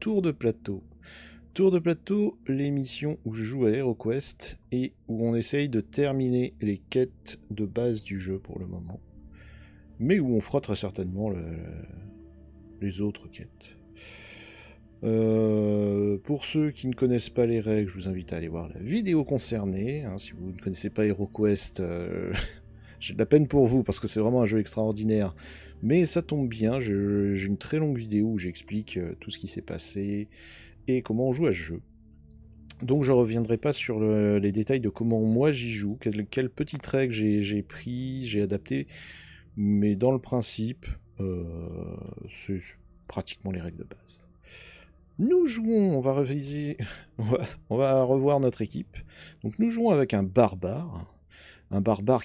Tour de Plateau. Tour de Plateau, l'émission où je joue à HeroQuest et où on essaye de terminer les quêtes de base du jeu pour le moment. Mais où on fera très certainement les autres quêtes. Pour ceux qui ne connaissent pas les règles, je vous invite à aller voir la vidéo concernée. Si vous ne connaissez pas HeroQuest, j'ai de la peine pour vous parce que c'est vraiment un jeu extraordinaire. Mais ça tombe bien, j'ai une très longue vidéo où j'explique tout ce qui s'est passé et comment on joue à ce jeu. Donc je reviendrai pas sur les détails de comment moi j'y joue, quelles petites règles j'ai pris, j'ai adapté, mais dans le principe, c'est pratiquement les règles de base. Nous jouons, on va réviser, on va revoir notre équipe. Donc nous jouons avec un barbare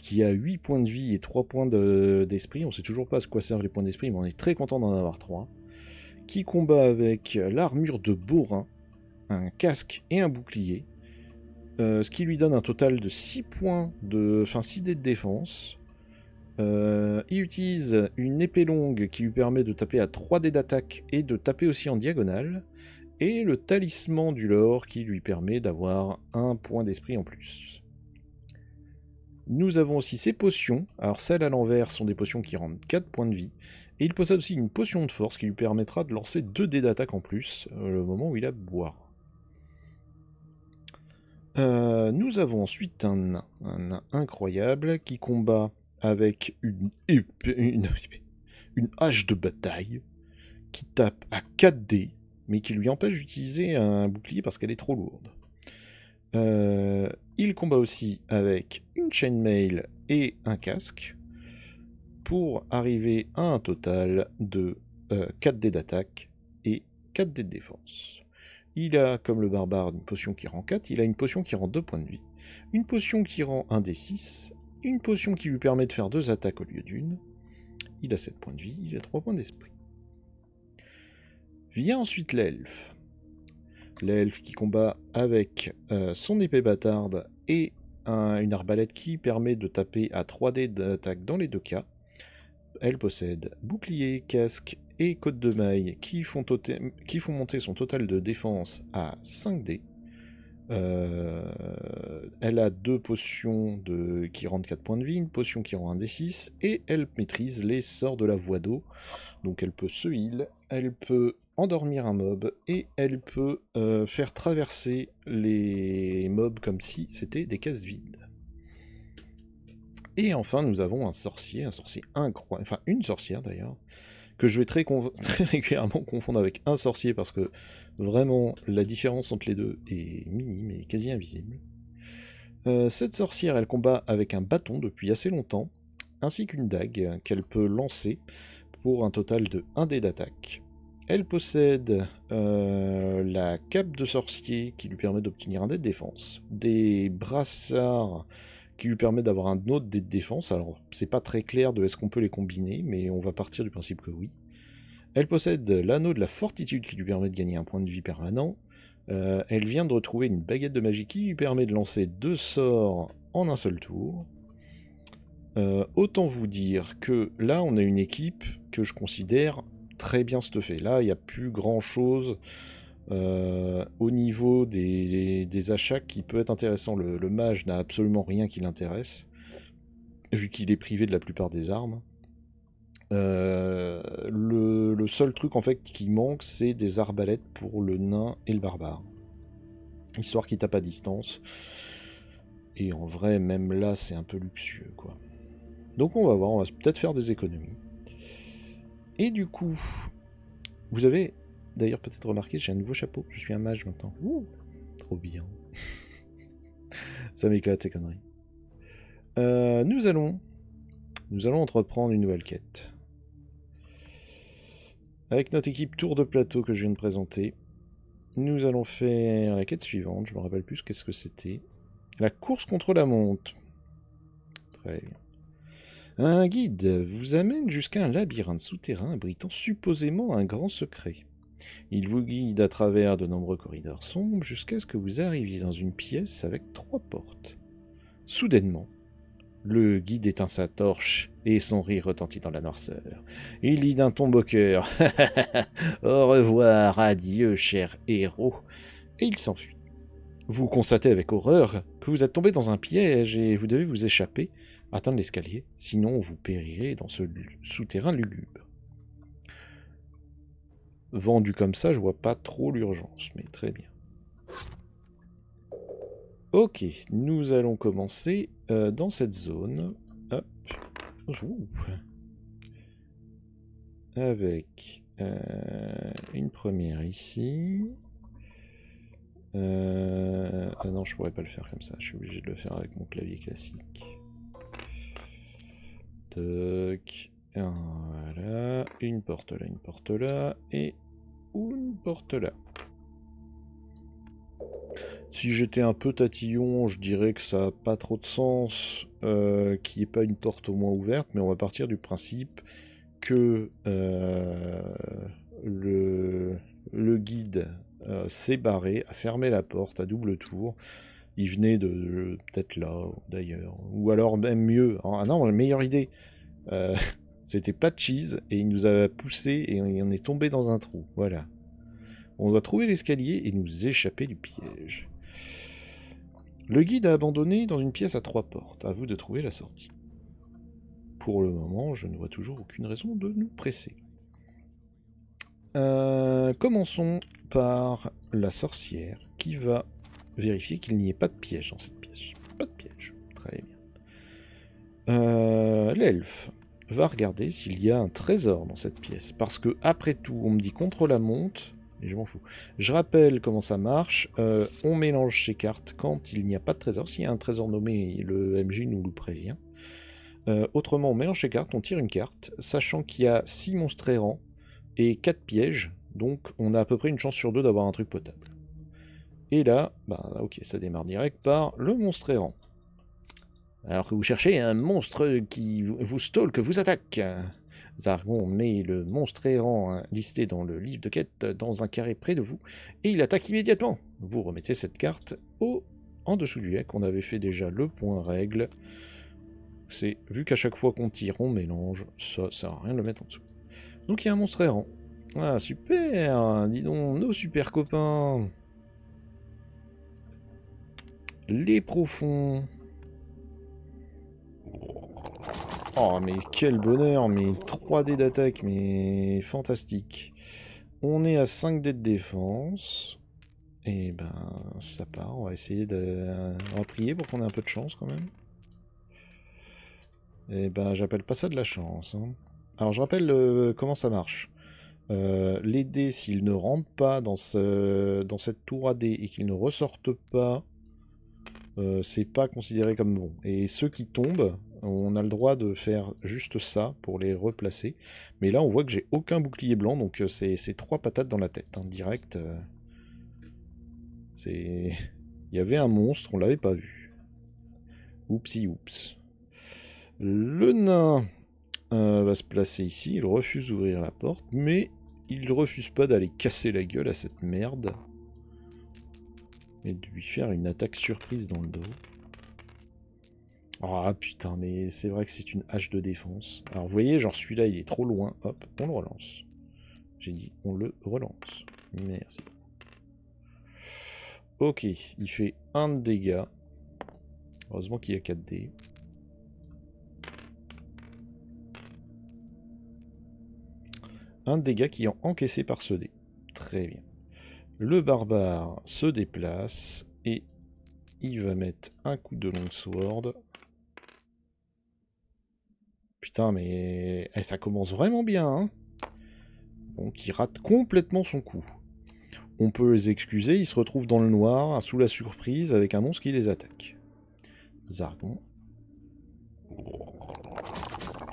qui a 8 points de vie et 3 points d'esprit. On sait toujours pas à quoi servent les points d'esprit, mais on est très content d'en avoir 3. Qui combat avec l'armure de Borin, un casque et un bouclier. Ce qui lui donne un total de 6 points de. Enfin 6 dés de défense. Il utilise une épée longue qui lui permet de taper à 3 dés d'attaque et de taper aussi en diagonale. Et le talisman du lore qui lui permet d'avoir 1 point d'esprit en plus. Nous avons aussi ses potions. Alors celles à l'envers sont des potions qui rendent 4 points de vie. Et il possède aussi une potion de force qui lui permettra de lancer 2 dés d'attaque en plus, le moment où il a boire. Nous avons ensuite un nain incroyable qui combat avec une hache de bataille qui tape à 4 dés, mais qui lui empêche d'utiliser un bouclier parce qu'elle est trop lourde. Il combat aussi avec une chainmail et un casque pour arriver à un total de 4 dés d'attaque et 4 dés de défense. Il a, comme le barbare, une potion qui rend 4, il a une potion qui rend 2 points de vie, une potion qui rend 1 dé 6, une potion qui lui permet de faire 2 attaques au lieu d'une, il a 7 points de vie, il a 3 points d'esprit. Vient ensuite l'elfe. L'elfe qui combat avec son épée bâtarde et une arbalète qui permet de taper à 3 dés d'attaque dans les deux cas. Elle possède bouclier, casque et côte de maille qui font monter son total de défense à 5 dés. Elle a 2 potions qui rendent 4 points de vie, une potion qui rend 1 dé 6, et elle maîtrise les sorts de la voie d'eau. Donc elle peut se heal, elle peut endormir un mob, et elle peut faire traverser les mobs comme si c'était des cases vides. Et enfin, nous avons un sorcier incroyable, enfin une sorcière d'ailleurs, que je vais très régulièrement confondre avec un sorcier parce que vraiment la différence entre les deux est minime et quasi invisible. Cette sorcière, elle combat avec un bâton depuis assez longtemps, ainsi qu'une dague qu'elle peut lancer pour un total de 1 dé d'attaque. Elle possède la cape de sorcier qui lui permet d'obtenir un dé de défense, des brassards qui lui permet d'avoir un autre dé de défense. Alors, c'est pas très clair de est-ce qu'on peut les combiner, mais on va partir du principe que oui. Elle possède l'anneau de la fortitude qui lui permet de gagner un point de vie permanent. Elle vient de retrouver une baguette de magie qui lui permet de lancer 2 sorts en un seul tour. Autant vous dire que là, on a une équipe que je considère très bien stuffée. Là, il n'y a plus grand-chose au niveau des achats qui peut être intéressant. Le mage n'a absolument rien qui l'intéresse, vu qu'il est privé de la plupart des armes. Le seul truc en fait qui manque, c'est des arbalètes pour le nain et le barbare, histoire qu'ils tapent à distance. Et en vrai, même là, c'est un peu luxueux, quoi. Donc on va voir, on va peut-être faire des économies. Et du coup, vous avez d'ailleurs peut-être remarqué, j'ai un nouveau chapeau. Je suis un mage maintenant. Ouh, trop bien. Ça m'éclate ces conneries. Nous allons entreprendre une nouvelle quête. Avec notre équipe Tour de Plateau que je viens de présenter, nous allons faire la quête suivante. Je me rappelle plus qu'est-ce que c'était. La course contre la montre. Très bien. Un guide vous amène jusqu'à un labyrinthe souterrain abritant supposément un grand secret. Il vous guide à travers de nombreux corridors sombres jusqu'à ce que vous arriviez dans une pièce avec 3 portes. Soudainement, Le guide éteint sa torche et son rire retentit dans la noirceur. Il dit d'un ton moqueur « Au revoir, adieu, cher héros !» Et il s'enfuit. Vous constatez avec horreur que vous êtes tombé dans un piège et vous devez vous échapper, atteindre l'escalier, sinon vous périrez dans ce souterrain lugubre. Vendu comme ça, je vois pas trop l'urgence, mais très bien. Ok, nous allons commencer dans cette zone. Hop. Ouh. Avec une première ici. Ah non, je pourrais pas le faire comme ça. Je suis obligé de le faire avec mon clavier classique. Toc. Voilà. Une porte là, et une porte là. Si j'étais un peu tatillon, je dirais que ça n'a pas trop de sens qu'il n'y ait pas une porte au moins ouverte, mais on va partir du principe que le guide s'est barré, a fermé la porte à double tour. Il venait de peut-être là, d'ailleurs. Ou alors même mieux. Ah non, la meilleure idée. C'était pas de cheese, et il nous a poussé et on est tombé dans un trou. Voilà. On doit trouver l'escalier et nous échapper du piège. Le guide a abandonné dans une pièce à 3 portes. À vous de trouver la sortie. Pour le moment, je ne vois toujours aucune raison de nous presser. Commençons par la sorcière qui va vérifier qu'il n'y ait pas de piège dans cette pièce. Pas de piège. Très bien. L'elfe va regarder s'il y a un trésor dans cette pièce. Parce que, après tout, on me dit contre la monte, et je m'en fous. Je rappelle comment ça marche. On mélange ces cartes quand il n'y a pas de trésor. S'il y a un trésor nommé, le MJ nous le prévient. Autrement, on mélange ces cartes, on tire une carte, sachant qu'il y a 6 monstres errants et 4 pièges, donc on a à peu près une chance sur 2 d'avoir un truc potable. Et là, bah ok, ça démarre direct par le monstre errant. Alors que vous cherchez un monstre qui vous stalk, vous attaque. Zargon met le monstre errant listé dans le livre de quête dans un carré près de vous, et il attaque immédiatement. Vous remettez cette carte en dessous du deck. On avait fait déjà le point règle. C'est vu qu'à chaque fois qu'on tire, on mélange, ça sert à rien de le mettre en dessous. Donc il y a un monstre errant. Ah super, dis donc, nos super copains. Les profonds. Oh mais quel bonheur, mais 3 dés d'attaque, mais fantastique. On est à 5 dés de défense. Et ben ça part, on va essayer de... On va prier pour qu'on ait un peu de chance quand même. Et ben j'appelle pas ça de la chance. Hein. Alors je rappelle comment ça marche. Les dés, s'ils ne rentrent pas dans cette tour à dés et qu'ils ne ressortent pas, c'est pas considéré comme bon. Et ceux qui tombent, on a le droit de faire juste ça pour les replacer. Mais là, on voit que j'ai aucun bouclier blanc, donc c'est 3 patates dans la tête. Hein, direct. Il y avait un monstre, on l'avait pas vu. Oupsi oups. Le nain va se placer ici. Il refuse d'ouvrir la porte, mais il refuse pas d'aller casser la gueule à cette merde. Et de lui faire une attaque surprise dans le dos. Ah putain, mais c'est vrai que c'est une hache de défense. Alors vous voyez, genre celui-là il est trop loin. Hop, on le relance. J'ai dit, on le relance. Merci. Ok, il fait 1 de dégâts. Heureusement qu'il y a 4 dés. Un dégât qui est encaissé par ce dé. Très bien. Le barbare se déplace et il va mettre un coup de longsword. Putain, mais ça commence vraiment bien, hein. Donc il rate complètement son coup. On peut les excuser, ils se retrouvent dans le noir, sous la surprise, avec un monstre qui les attaque. Zargon.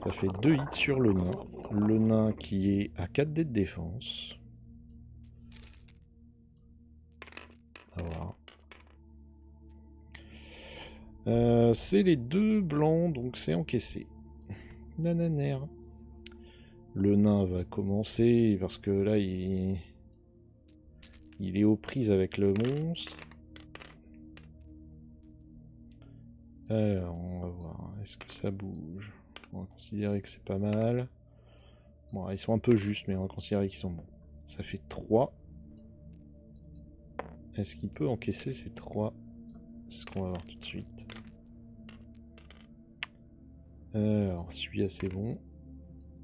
Ça fait 2 hits sur le nain. Le nain qui est à 4 dés de défense. À voir. C'est les 2 blancs, donc c'est encaissé. Nananer. Le nain va commencer, parce que là, il est aux prises avec le monstre. Alors, on va voir. Est-ce que ça bouge? On va considérer que c'est pas mal. Bon, ils sont un peu justes, mais on va considérer qu'ils sont bons. Ça fait 3. Est-ce qu'il peut encaisser ces 3? C'est ce qu'on va voir tout de suite. Alors, celui-là c'est bon.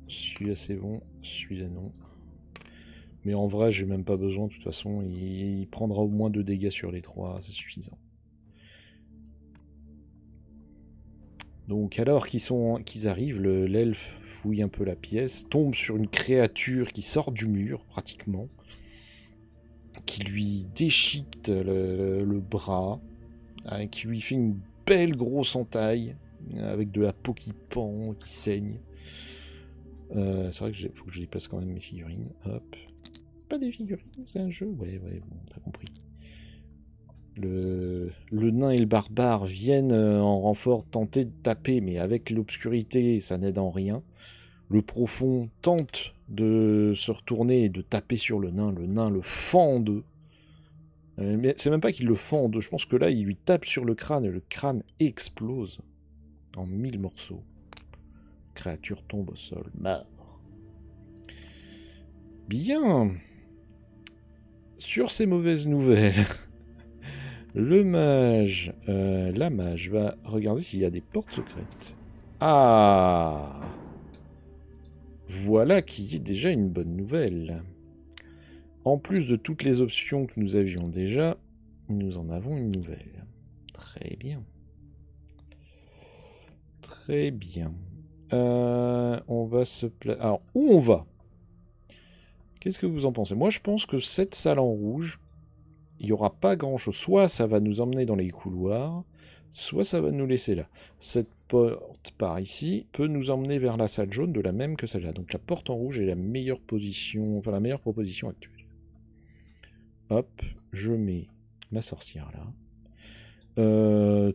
Celui-là c'est bon. Celui-là non. Mais en vrai, j'ai même pas besoin. De toute façon, il prendra au moins 2 dégâts sur les 3. C'est suffisant. Donc, alors qu'ils arrivent, l'elfe fouille un peu la pièce, tombe sur une créature qui sort du mur, pratiquement, qui lui déchiquette le bras, qui lui fait une belle grosse entaille, avec de la peau qui pend, qui saigne. C'est vrai que faut que je déplace quand même mes figurines. Hop. Pas des figurines, c'est un jeu. Ouais, bon, t'as compris. Le nain et le barbare viennent en renfort tenter de taper, mais avec l'obscurité, ça n'aide en rien. Le profond tente de se retourner et de taper sur le nain. Le nain le fend en deux. Mais c'est même pas qu'il le fend en deux. Je pense que là, il lui tape sur le crâne et le crâne explose en 1000 morceaux. La créature tombe au sol, mort. Bien. Sur ces mauvaises nouvelles, le mage, la mage va regarder s'il y a des portes secrètes. Ah! Voilà qui est déjà une bonne nouvelle. En plus de toutes les options que nous avions déjà, nous en avons une nouvelle. Très bien. Très bien. On va se placer... Alors, où on va? Qu'est-ce que vous en pensez? Moi, je pense que cette salle en rouge, il n'y aura pas grand-chose. Soit ça va nous emmener dans les couloirs, soit ça va nous laisser là. Cette porte par ici peut nous emmener vers la salle jaune de la même que celle-là. Donc la porte en rouge est la meilleure position, enfin la meilleure proposition actuelle. Hop, je mets ma sorcière là.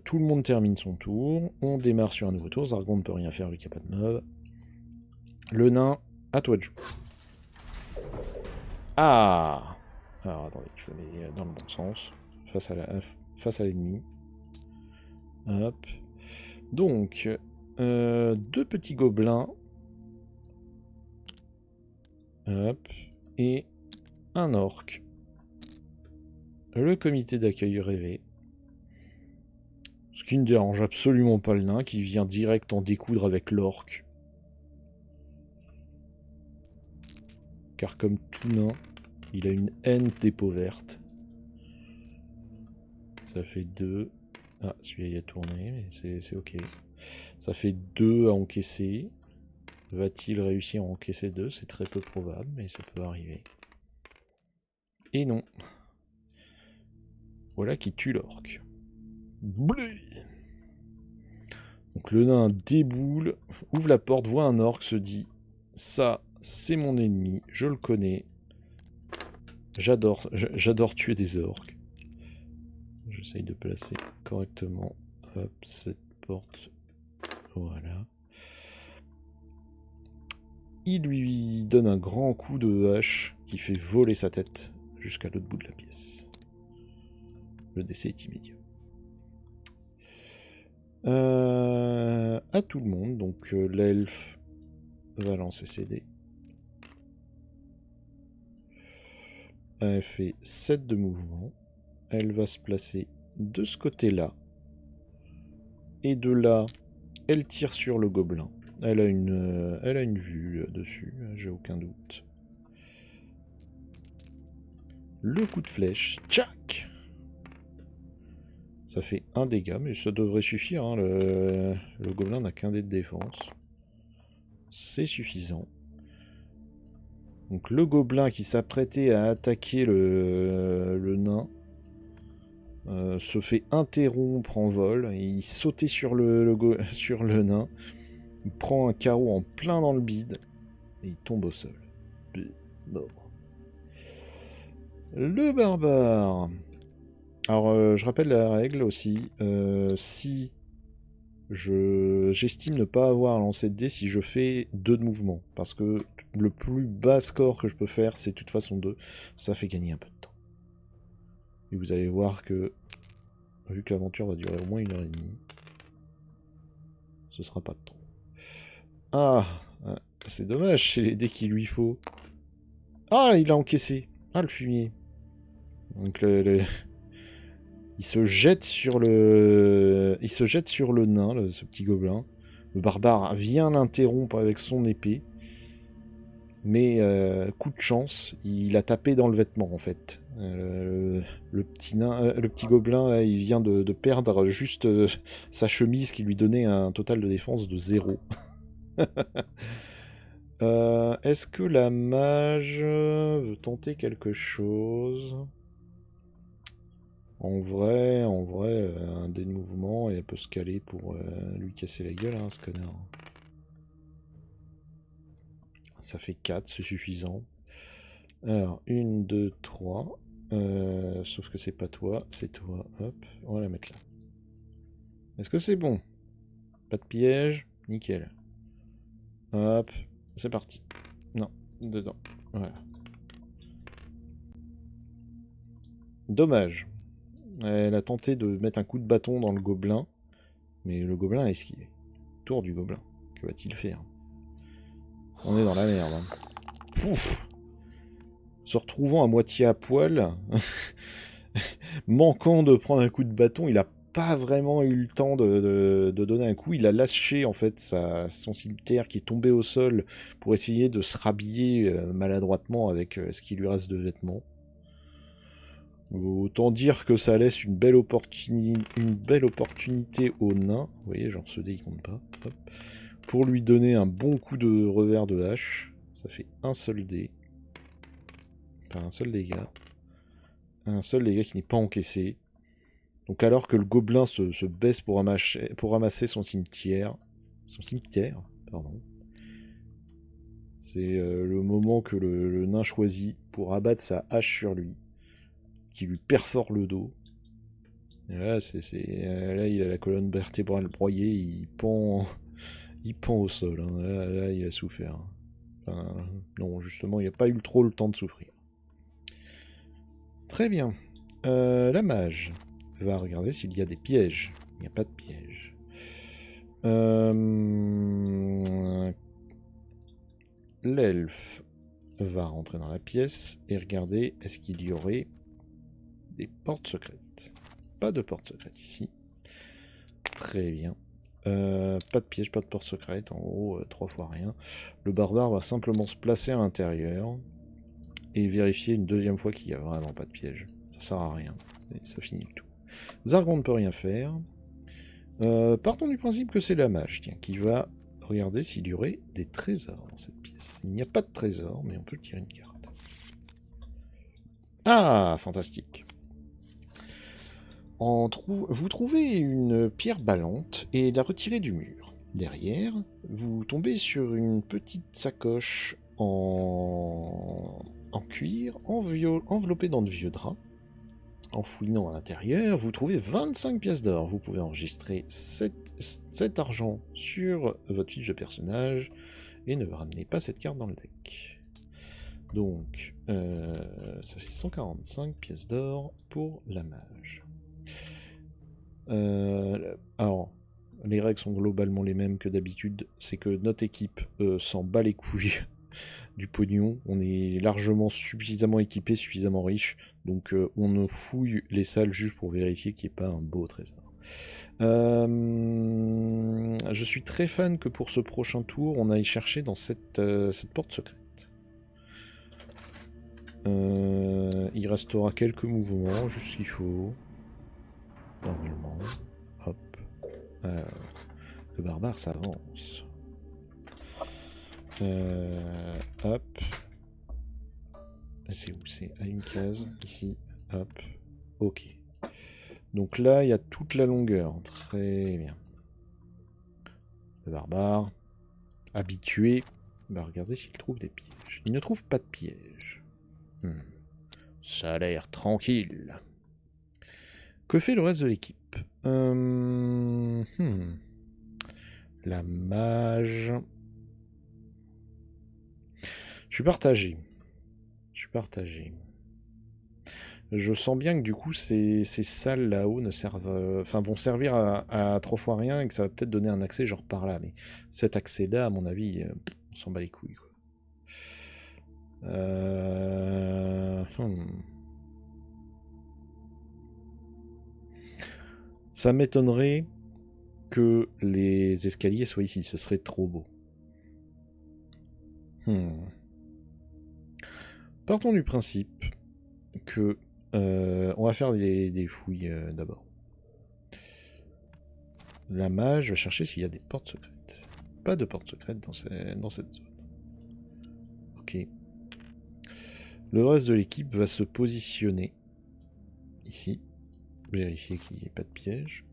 Tout le monde termine son tour. On démarre sur un nouveau tour. Zargon ne peut rien faire vu qu'il n'y a pas de mob. Le nain, à toi de jouer. Ah! Alors attendez, je le mets dans le bon sens. Face à l'ennemi. Hop. Donc, 2 petits gobelins. Hop. Et un orc. Le comité d'accueil rêvé. Ce qui ne dérange absolument pas le nain, qui vient direct en découdre avec l'orc. Car comme tout nain, il a une haine des peaux vertes. Ça fait 2. Ah, celui-là il a tourné, mais c'est ok. Ça fait 2 à encaisser. Va-t-il réussir à encaisser 2? C'est très peu probable, mais ça peut arriver. Et non. Voilà qui tue l'orc. Blé. Donc le nain déboule, ouvre la porte, voit un orc, se dit « Ça, c'est mon ennemi, je le connais. J'adore tuer des orcs. » J'essaye de placer correctement. Hop, cette porte. Voilà. Il lui donne un grand coup de hache qui fait voler sa tête jusqu'à l'autre bout de la pièce. Le décès est immédiat. À tout le monde, donc l'elfe va lancer ses dés. Elle fait 7 de mouvement. Elle va se placer de ce côté-là. Et de là, elle tire sur le gobelin. Elle a une vue dessus, j'ai aucun doute. Le coup de flèche, tchac! Ça fait 1 dégât, mais ça devrait suffire. Hein, le gobelin n'a qu'un dé de défense. C'est suffisant. Donc le gobelin qui s'apprêtait à attaquer le nain se fait interrompre en vol. Et il sautait sur sur le nain. Il prend un carreau en plein dans le bide. Et il tombe au sol. Mort. Le barbare. Alors, je rappelle la règle aussi. Si j'estime ne pas avoir lancé de dés si je fais 2 de mouvement. Parce que le plus bas score que je peux faire, c'est de toute façon 2. Ça fait gagner un peu de temps. Et vous allez voir que, vu que l'aventure va durer au moins 1h30, ce sera pas trop. Ah, c'est dommage, c'est les dés qu'il lui faut. Ah, il a encaissé. Ah, le fumier. Donc il se jette sur le... Il se jette sur le nain, ce petit gobelin. Le barbare vient l'interrompre avec son épée. Mais coup de chance, il a tapé dans le vêtement en fait. Le petit nain, le petit gobelin, là, il vient de perdre juste sa chemise qui lui donnait un total de défense de 0. Est-ce que la mage veut tenter quelque chose? En vrai, un dé de mouvement et elle peut se caler pour lui casser la gueule, hein, ce connard. Ça fait 4, c'est suffisant. Alors, 1, 2, 3. Sauf que c'est pas toi, c'est toi. Hop, on va la mettre là. Est-ce que c'est bon? Pas de piège? Nickel. Hop, c'est parti. Non, dedans. Voilà. Dommage. Elle a tenté de mettre un coup de bâton dans le gobelin, mais le gobelin a esquivé. Tour du gobelin. Que va-t-il faire? On est dans la merde. Hein. Pouf! Se retrouvant à moitié à poil, manquant de prendre un coup de bâton, il a pas vraiment eu le temps de donner un coup. Il a lâché en fait son cimetière qui est tombé au sol pour essayer de se rhabiller maladroitement avec ce qui lui reste de vêtements. Autant dire que ça laisse une belle opportunité au nain. Vous voyez, genre ce dé il compte pas. Hop. Pour lui donner un bon coup de revers de hache. Ça fait un seul dé. Enfin un seul dégât. Un seul dégât qui n'est pas encaissé. Donc alors que le gobelin se baisse pour ramasser son cimetière. Son cimetière, pardon. C'est le moment que le nain choisit pour abattre sa hache sur lui. Qui lui perfore le dos. Et là, là, il a la colonne vertébrale broyée, il pend au sol. Hein. Là, il a souffert. Enfin, non, justement, il n'a pas eu trop le temps de souffrir. Très bien. La mage va regarder s'il y a des pièges. Il n'y a pas de piège. L'elfe va rentrer dans la pièce et regarder est-ce qu'il y aurait des portes secrètes. Pas de porte secrète ici. Très bien. Pas de piège, pas de porte secrète. En haut, 3 fois rien. Le barbare va simplement se placer à l'intérieur et vérifier une deuxième fois qu'il n'y a vraiment pas de piège. Ça sert à rien. Et ça finit le tout. Zargon ne peut rien faire. Partons du principe que c'est la mage qui va regarder s'il y aurait des trésors dans cette pièce. Il n'y a pas de trésor, mais on peut tirer une carte. Ah, fantastique. Vous trouvez une pierre ballante et la retirez du mur. Derrière, vous tombez sur une petite sacoche en cuir, enveloppée dans de vieux draps. En fouillant à l'intérieur, vous trouvez 25 pièces d'or. Vous pouvez enregistrer 7 argent sur votre fiche de personnage et ne ramenez pas cette carte dans le deck. Donc, ça fait 145 pièces d'or pour la mage. Alors, les règles sont globalement les mêmes que d'habitude. C'est que notre équipe s'en bat les couilles du pognon. On est largement suffisamment équipé, suffisamment riche. Donc on ne fouille les salles juste pour vérifier qu'il n'y ait pas un beau trésor. Je suis très fan que pour ce prochain tour, on aille chercher dans cette porte secrète. Il restera quelques mouvements, juste ce qu'il faut. Normalement. Hop. Le barbare s'avance. Hop. C'est où? C'est à une case. Ici. Hop. Ok. Donc là, il y a toute la longueur. Très bien. Le barbare, habitué, va regarder s'il trouve des pièges. Il ne trouve pas de pièges. Ça a l'air tranquille. Que fait le reste de l'équipe? La mage... Je suis partagé. Je sens bien que du coup ces salles là-haut ne servent, enfin vont servir à 3 fois rien et que ça va peut-être donner un accès genre par là. Mais cet accès-là, à mon avis, on s'en bat les couilles, quoi. Ça m'étonnerait que les escaliers soient ici, ce serait trop beau. Partons du principe que on va faire des fouilles d'abord. La mage va chercher s'il y a des portes secrètes. Pas de portes secrètes dans cette zone. Ok. Le reste de l'équipe va se positionner ici. Vérifier qu'il n'y ait pas de piège.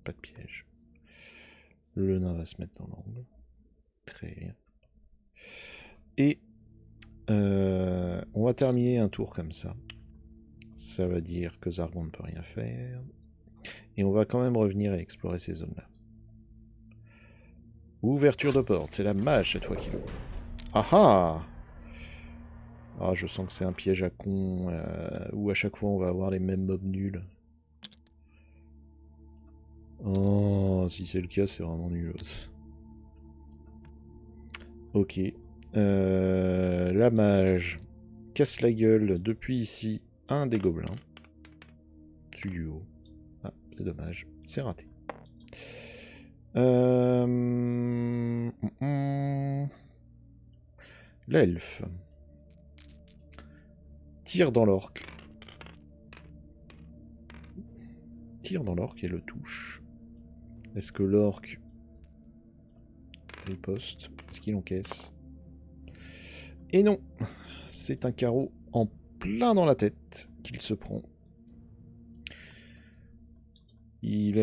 Pas de piège. Le nain va se mettre dans l'angle. Très bien. Et on va terminer un tour comme ça. Ça veut dire que Zargon ne peut rien faire. Et on va quand même revenir et explorer ces zones-là. Ouverture de porte. C'est la mage cette fois qui l'ouvre. Ah ah! Ah, je sens que c'est un piège à con, où à chaque fois on va avoir les mêmes mobs nuls. Oh, si c'est le cas, c'est vraiment nulos. Ok. La mage casse la gueule depuis ici un des gobelins. Du haut. Ah, c'est dommage. C'est raté. L'elfe. Tire dans l'orque. Tire dans l'orque et le touche. Est-ce que l'orque riposte? Est-ce qu'il encaisse? Et non! C'est un carreau en plein dans la tête qu'il se prend.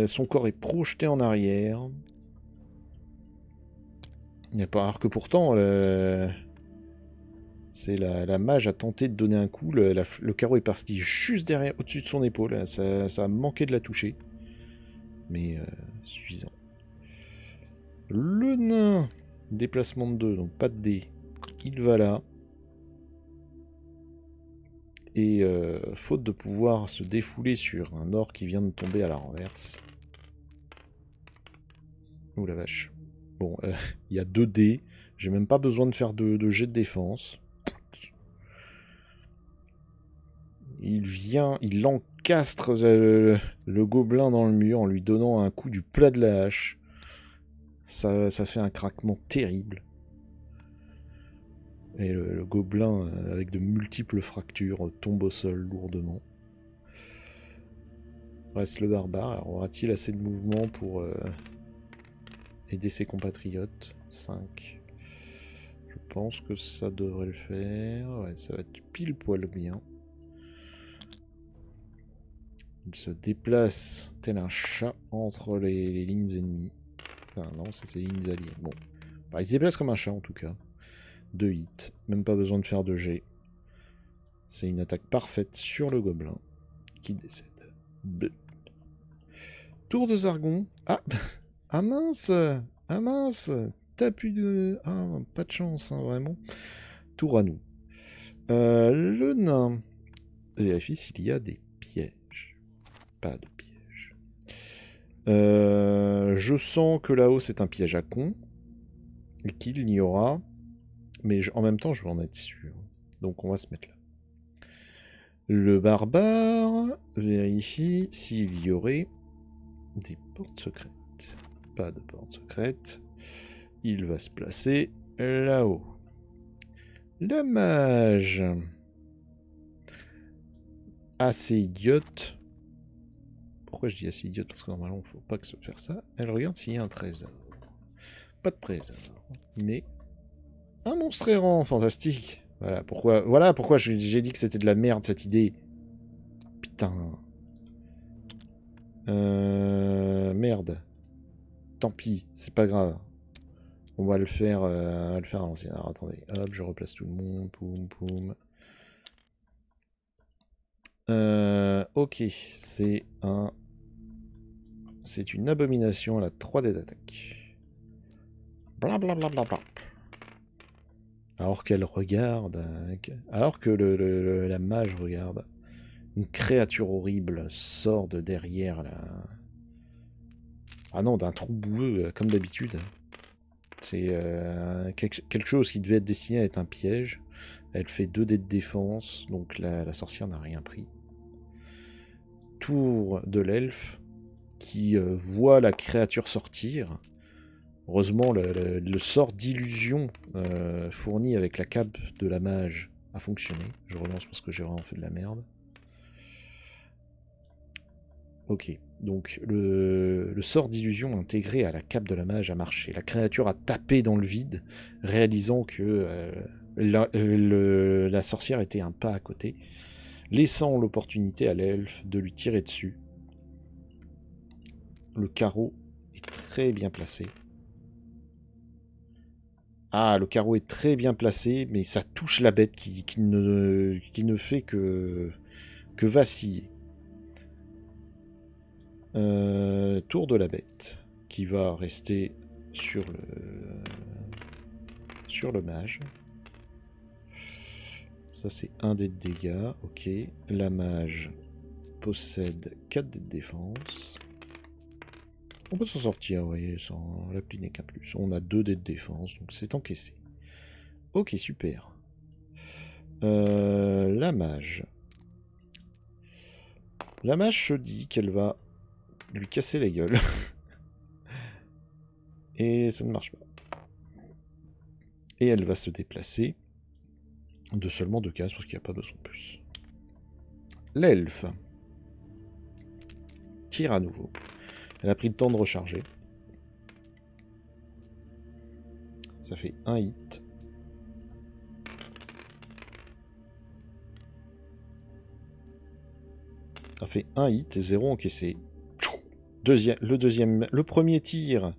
Son corps est projeté en arrière. Il n'y a pas rare que pourtant, la mage a tenté de donner un coup. Le carreau est parti juste derrière, au-dessus de son épaule. Ça a manqué de la toucher. Mais suffisant. Le nain, déplacement de 2, donc pas de dé. Il va là. Et faute de pouvoir se défouler sur un orc qui vient de tomber à la renverse. Ouh la vache. Bon, il y a 2 dés. J'ai même pas besoin de faire de jet de défense. Il encastre le gobelin dans le mur en lui donnant un coup du plat de la hache. Ça fait un craquement terrible. Et le gobelin, avec de multiples fractures, tombe au sol lourdement. Reste le barbare. Alors, aura-t-il assez de mouvement pour aider ses compatriotes? 5. Je pense que ça devrait le faire. Ouais, ça va être pile poil bien. Il se déplace tel un chat entre les lignes ennemies. Enfin non, c'est ses lignes alliées. Bon. Bah, il se déplace comme un chat en tout cas. 2 hits. Même pas besoin de faire de jet. C'est une attaque parfaite sur le gobelin qui décède. Bleh. Tour de Zargon. Ah, ah mince. Ah mince. T'as plus de... Ah, pas de chance, hein, vraiment. Tour à nous. Le nain vérifie s'il y a des pièges. Pas de piège. Je sens que là-haut c'est un piège à con. Et qu'il n'y aura... Mais en même temps je veux en être sûr. Donc on va se mettre là. Le barbare vérifie s'il y aurait des portes secrètes. Pas de portes secrètes. Il va se placer là-haut. La mage. Assez idiote. Pourquoi je dis assez idiote? Parce que normalement, il ne faut pas que se faire ça. Elle regarde s'il y a un trésor. Pas de trésor. Mais un monstre errant, fantastique. Voilà pourquoi j'ai dit que c'était de la merde, cette idée. Putain. Merde. Tant pis, c'est pas grave. On va le faire, à l'ancienne. Alors attendez, hop, je replace tout le monde. Poum, poum. Ok, c'est une abomination à la 3D d'attaque. Blablabla. Alors qu'elle regarde, alors que la mage regarde, une créature horrible sort de derrière la... Ah non, d'un trou boueux, comme d'habitude. C'est quelque chose qui devait être destiné à être un piège. Elle fait 2 dés de défense, donc la sorcière n'a rien pris. Tour de l'elfe, qui voit la créature sortir. Heureusement, le sort d'illusion fourni avec la cape de la mage a fonctionné. Je relance parce que j'ai vraiment fait de la merde. Ok, donc le sort d'illusion intégré à la cape de la mage a marché. La créature a tapé dans le vide, réalisant que la sorcière était un pas à côté, laissant l'opportunité à l'elfe de lui tirer dessus. Le carreau est très bien placé. Ah, le carreau est très bien placé, mais ça touche la bête qui ne fait que vaciller. Tour de la bête, qui va rester sur le mage. Ça, c'est 1 dé de dégâts. Ok. La mage possède 4 dés de défense. On peut s'en sortir, vous voyez, sans l'appliquer qu'un plus. On a 2 dés de défense, donc c'est encaissé. Ok, super. La mage. La mage se dit qu'elle va lui casser la gueule. Et ça ne marche pas. Et elle va se déplacer de seulement 2 cases parce qu'il n'y a pas besoin de plus. L'elfe tire à nouveau. Elle a pris le temps de recharger. Ça fait 1 hit. Ça fait 1 hit et 0 encaissé. Le premier tir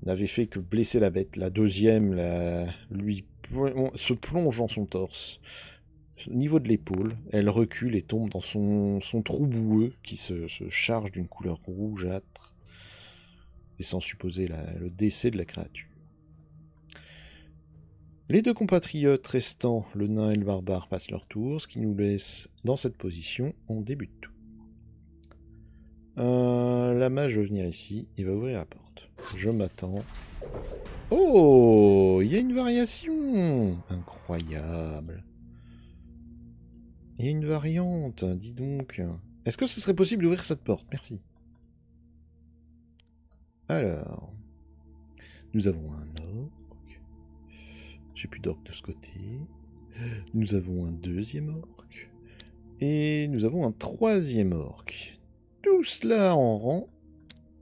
n'avait fait que blesser la bête. La deuxième se plonge dans son torse. Au niveau de l'épaule, elle recule et tombe dans son trou boueux qui se charge d'une couleur rougeâtre, laissant supposer le décès de la créature. Les 2 compatriotes restants, le nain et le barbare, passent leur tour, ce qui nous laisse dans cette position en début de tour. La mage va venir ici, il va ouvrir la porte. Je m'attends. Oh, il y a une variation. Incroyable. Il y a une variante, dis donc. Est-ce que ce serait possible d'ouvrir cette porte? Merci. Alors, nous avons un orc. J'ai plus d'orc de ce côté. Nous avons un deuxième orc. Et nous avons un troisième orc. Tout cela en rang,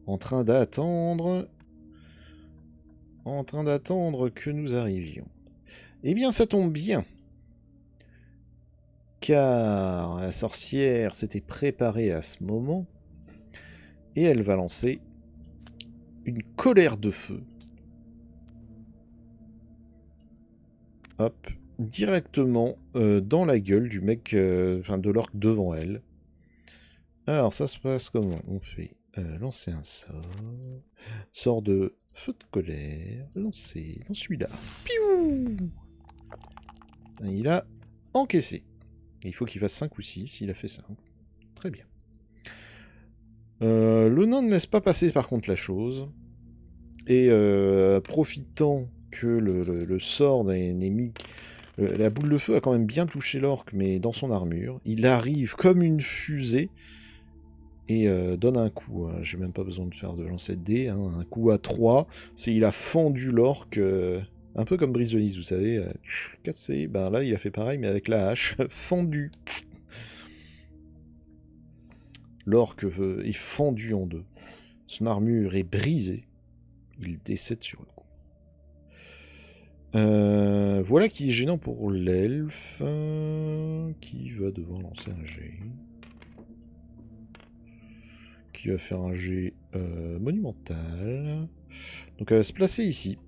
en train d'attendre que nous arrivions. Eh bien, ça tombe bien, car la sorcière s'était préparée à ce moment, et elle va lancer une colère de feu. Hop, directement dans la gueule du mec, de l'orc devant elle. Alors, ça se passe comment? On fait lancer un sort de feu de colère, lancer dans celui-là. Piou! Il a encaissé. Il faut qu'il fasse 5 ou 6, il a fait 5. Très bien. Le nain ne laisse pas passer par contre la chose. Et profitant que le sort n'est mis... la boule de feu a quand même bien touché l'orc, mais dans son armure. Il arrive comme une fusée et donne un coup. Hein. J'ai même pas besoin de faire de lancer de dés. Hein. Un coup à 3. Il a fendu l'orc, un peu comme Brise de Nice, vous savez. Cassé. Ben là, il a fait pareil, mais avec la hache. Fendu. L'orc est fendu en 2. Son armure est brisée. Il décède sur le coup. Voilà qui est gênant pour l'elfe, qui va devoir lancer un jet. Qui va faire un jet monumental. Donc elle va se placer ici.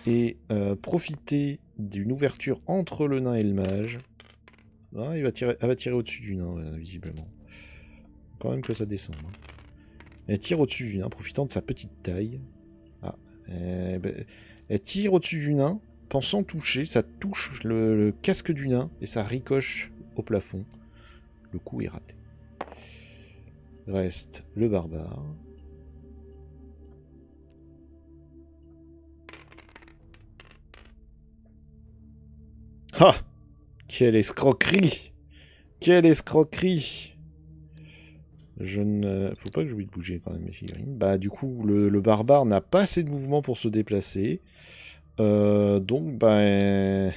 Et profiter d'une ouverture entre le nain et le mage. Ah, elle va tirer au-dessus du nain, visiblement. Quand même que ça descende. Hein. Elle tire au-dessus du nain, profitant de sa petite taille. Ah, Elle tire au-dessus du nain, pensant toucher, ça touche le casque du nain et ça ricoche au plafond. Le coup est raté. Reste le barbare. Ah! Quelle escroquerie! Quelle escroquerie! Je ne... Faut pas que j'oublie de bouger quand même mes figurines. Bah du coup, le barbare n'a pas assez de mouvement pour se déplacer. Donc, bah...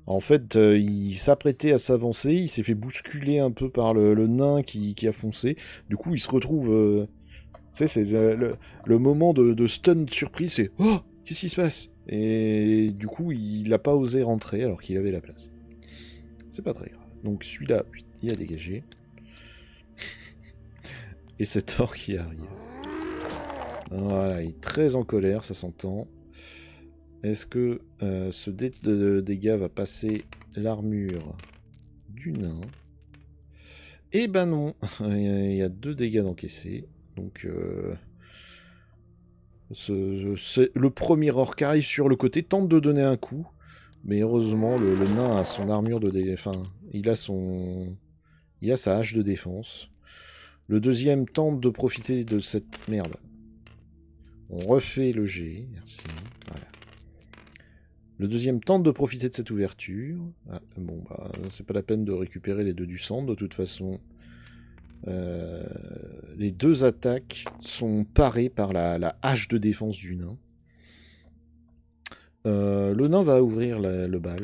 En fait, il s'apprêtait à s'avancer, il s'est fait bousculer un peu par le nain qui a foncé. Du coup, il se retrouve... Tu sais, c'est le moment de stun surprise, c'est « Oh! Qu'est-ce qui se passe ?» Et du coup, il n'a pas osé rentrer alors qu'il avait la place. C'est pas très grave. Donc celui-là, il a dégagé. Et cet orc qui arrive. Voilà, il est très en colère, ça s'entend. Est-ce que ce dé de dégâts va passer l'armure du nain? Eh ben non, il y a 2 dégâts d'encaisser. Donc le premier orc arrive sur le côté, tente de donner un coup. Mais heureusement, le nain a son armure de défense. Enfin, il a sa hache de défense. Le deuxième tente de profiter de cette merde. On refait le jet, merci. Voilà. Le deuxième tente de profiter de cette ouverture. Ah, bon, bah, c'est pas la peine de récupérer les 2 du centre. De toute façon, les 2 attaques sont parées par la hache de défense du nain. Le nain va ouvrir le bal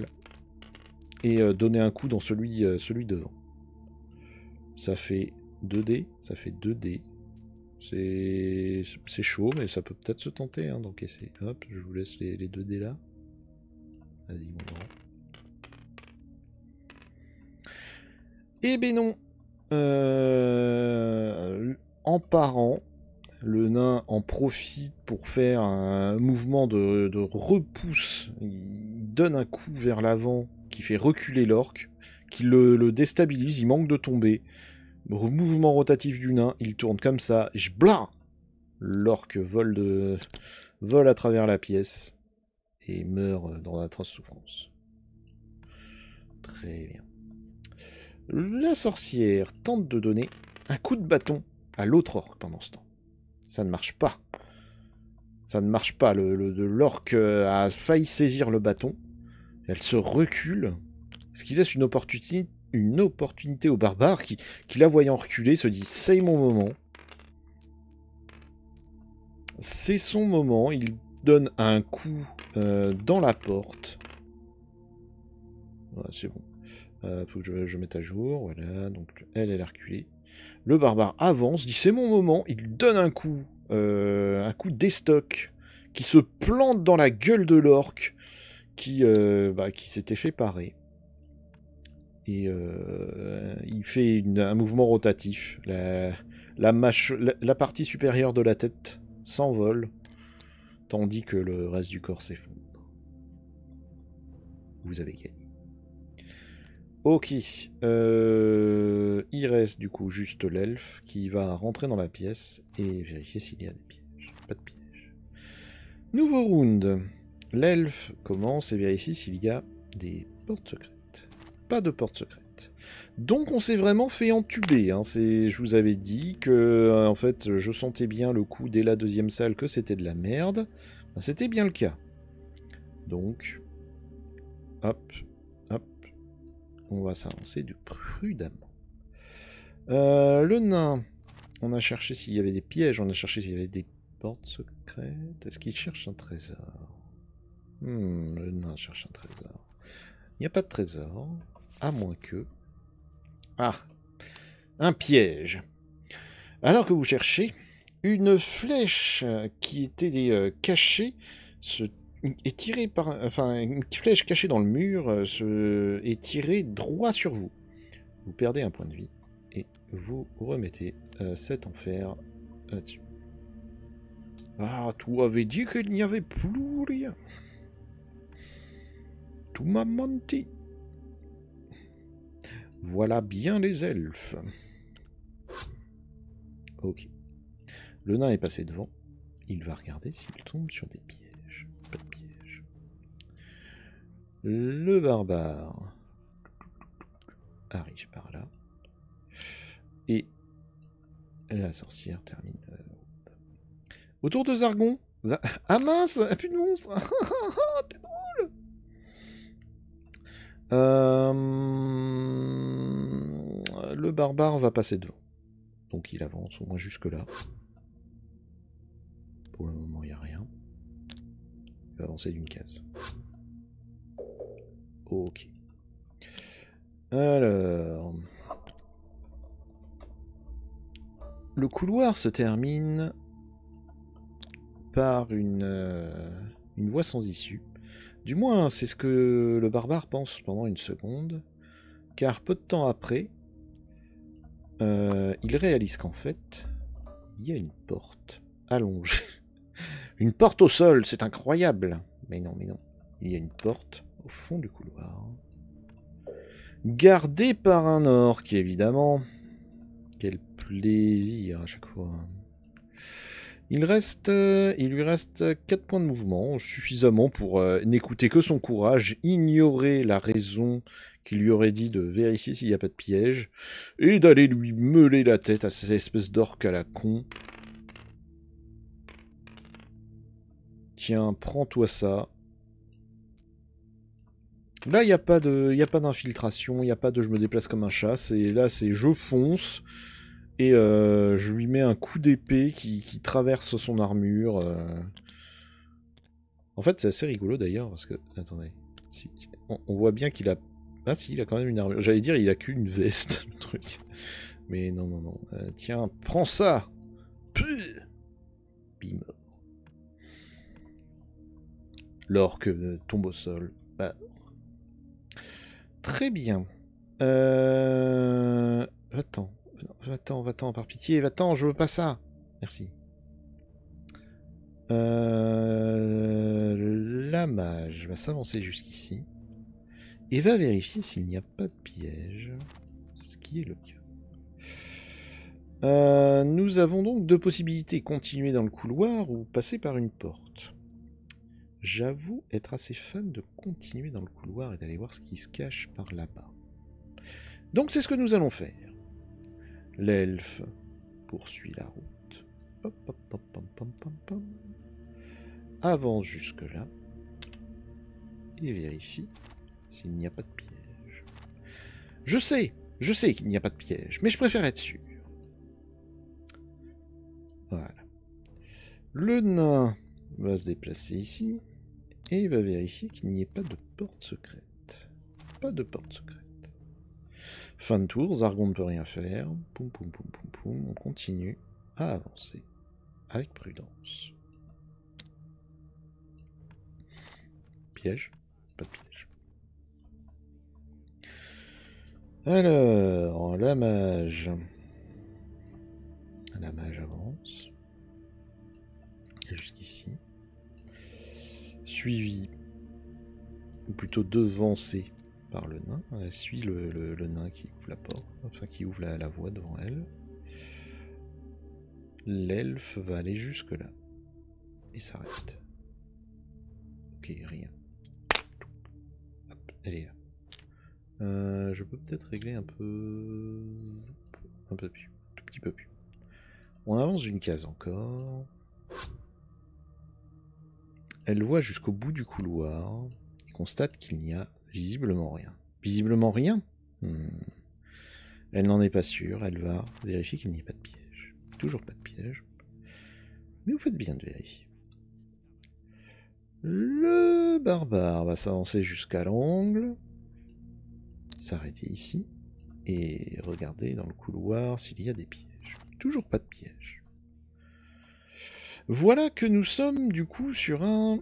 et donner un coup dans celui devant. Ça fait 2 dés, ça fait 2 dés. C'est chaud, mais ça peut peut-être se tenter hein, d'encaisser. Hop, je vous laisse les 2 dés là. Vas-y, mon grand. Eh ben non. En parant, le nain en profite pour faire un mouvement de repousse. Il donne un coup vers l'avant qui fait reculer l'orc, qui le déstabilise, il manque de tomber. Mouvement rotatif du nain, il tourne comme ça, et blah, l'orc vole à travers la pièce et meurt dans d'atroces souffrances. Très bien. La sorcière tente de donner un coup de bâton à l'autre orc pendant ce temps. Ça ne marche pas. Ça ne marche pas. L'orc a failli saisir le bâton. Elle se recule, ce qui laisse une opportunité au barbare qui la voyant reculer, se dit « c'est mon moment ». C'est son moment. Il donne un coup dans la porte. Voilà, c'est bon. Faut que je mette à jour. Voilà, donc elle a reculé. Le barbare avance, dit c'est mon moment. Il donne un coup d'estoc qui se plante dans la gueule de l'orc qui s'était fait parer. Et il fait un mouvement rotatif. La partie supérieure de la tête s'envole, tandis que le reste du corps s'effondre. Vous avez gagné. Ok. Il reste du coup juste l'elfe qui va rentrer dans la pièce et vérifier s'il y a des pièges. Pas de pièges. Nouveau round. L'elfe commence et vérifie s'il y a des portes secrètes. Pas de portes secrètes. Donc on s'est vraiment fait entuber. Hein. Je vous avais dit que en fait je sentais bien le coup dès la 2e salle que c'était de la merde. Ben, c'était bien le cas. Donc, hop, hop, on va s'avancer de prudemment. Le nain, on a cherché s'il y avait des pièges, on a cherché s'il y avait des portes secrètes. Est-ce qu'il cherche un trésor? Le nain cherche un trésor. Il n'y a pas de trésor, à moins que... Ah, un piège. Alors que vous cherchez, une flèche qui était cachée est tirée par... Enfin, une flèche cachée dans le mur est tirée droit sur vous. Vous perdez un point de vie et vous remettez 7 enfer là-dessus. Ah, tu avais dit qu'il n'y avait plus rien. Tu m'as menti. Voilà bien les elfes. Ok. Le nain est passé devant. Il va regarder s'il tombe sur des pièges. Pas de pièges. Le barbare arrive par là. Et la sorcière termine. Autour de Zargon. Ah mince, plus de monstre. T'es drôle. Le barbare va passer devant. Donc il avance au moins jusque là. Pour le moment, il n'y a rien. Il va avancer d'une case. Ok. Alors... Le couloir se termine par une voie sans issue. Du moins, c'est ce que le barbare pense pendant une seconde. Car peu de temps après, il réalise qu'en fait, il y a une porte allongée. Une porte au sol, c'est incroyable. Mais non, mais non. Il y a une porte au fond du couloir. Gardée par un orc, évidemment. Quel plaisir à chaque fois. Il lui reste 4 points de mouvement, suffisamment pour n'écouter que son courage, ignorer la raison qui lui aurait dit de vérifier s'il n'y a pas de piège, et d'aller lui meuler la tête à ces espèces d'orques à la con. Tiens, prends-toi ça. Là, il n'y a pas d'infiltration, il n'y a pas de je me déplace comme un chat, là c'est je fonce, et je lui mets un coup d'épée qui traverse son armure. En fait, c'est assez rigolo d'ailleurs, parce que... Attendez. Si, on voit bien qu'il a... Ah si, il a quand même une armure. J'allais dire, il a qu'une veste, le truc. Mais non, non, non. Tiens, prends ça. Puh. Bim. L'orque tombe au sol. Bah. Très bien. Va-t'en. Va-t'en, par pitié. Va-t'en, je veux pas ça. Merci. La mage va s'avancer jusqu'ici et va vérifier s'il n'y a pas de piège, ce qui est le cas. Nous avons donc deux possibilités, continuer dans le couloir ou passer par une porte. J'avoue être assez fan de continuer dans le couloir et d'aller voir ce qui se cache par là-bas. Donc c'est ce que nous allons faire. L'elfe poursuit la route. Pop, pop, pop, pom, pom, pom, pom. Avance jusque-là et vérifie s'il n'y a pas de piège. Je sais qu'il n'y a pas de piège, mais je préfère être sûr. Voilà. Le nain va se déplacer ici et il va vérifier qu'il n'y ait pas de porte secrète. Pas de porte secrète. Fin de tour, Zargon ne peut rien faire. Poum, poum, poum, poum, poum. On continue à avancer avec prudence. Piège? Pas de piège. Alors, la mage. La mage avance. Jusqu'ici. Suivi, ou plutôt devancé par le nain. Elle suit le nain qui ouvre la porte, enfin qui ouvre la voie devant elle. L'elfe va aller jusque là. Et s'arrête. Ok, rien. Hop, elle est là. Je peux peut-être régler un peu... Un peu plus. Tout petit peu plus. On avance d'une case encore. Elle voit jusqu'au bout du couloir et constate qu'il n'y a visiblement rien. Visiblement rien? Elle n'en est pas sûre, elle va vérifier qu'il n'y ait pas de piège. Toujours pas de piège. Mais vous faites bien de vérifier. Le barbare va s'avancer jusqu'à l'angle, s'arrêter ici, et regarder dans le couloir s'il y a des pièges. Toujours pas de piège. Voilà que nous sommes du coup sur un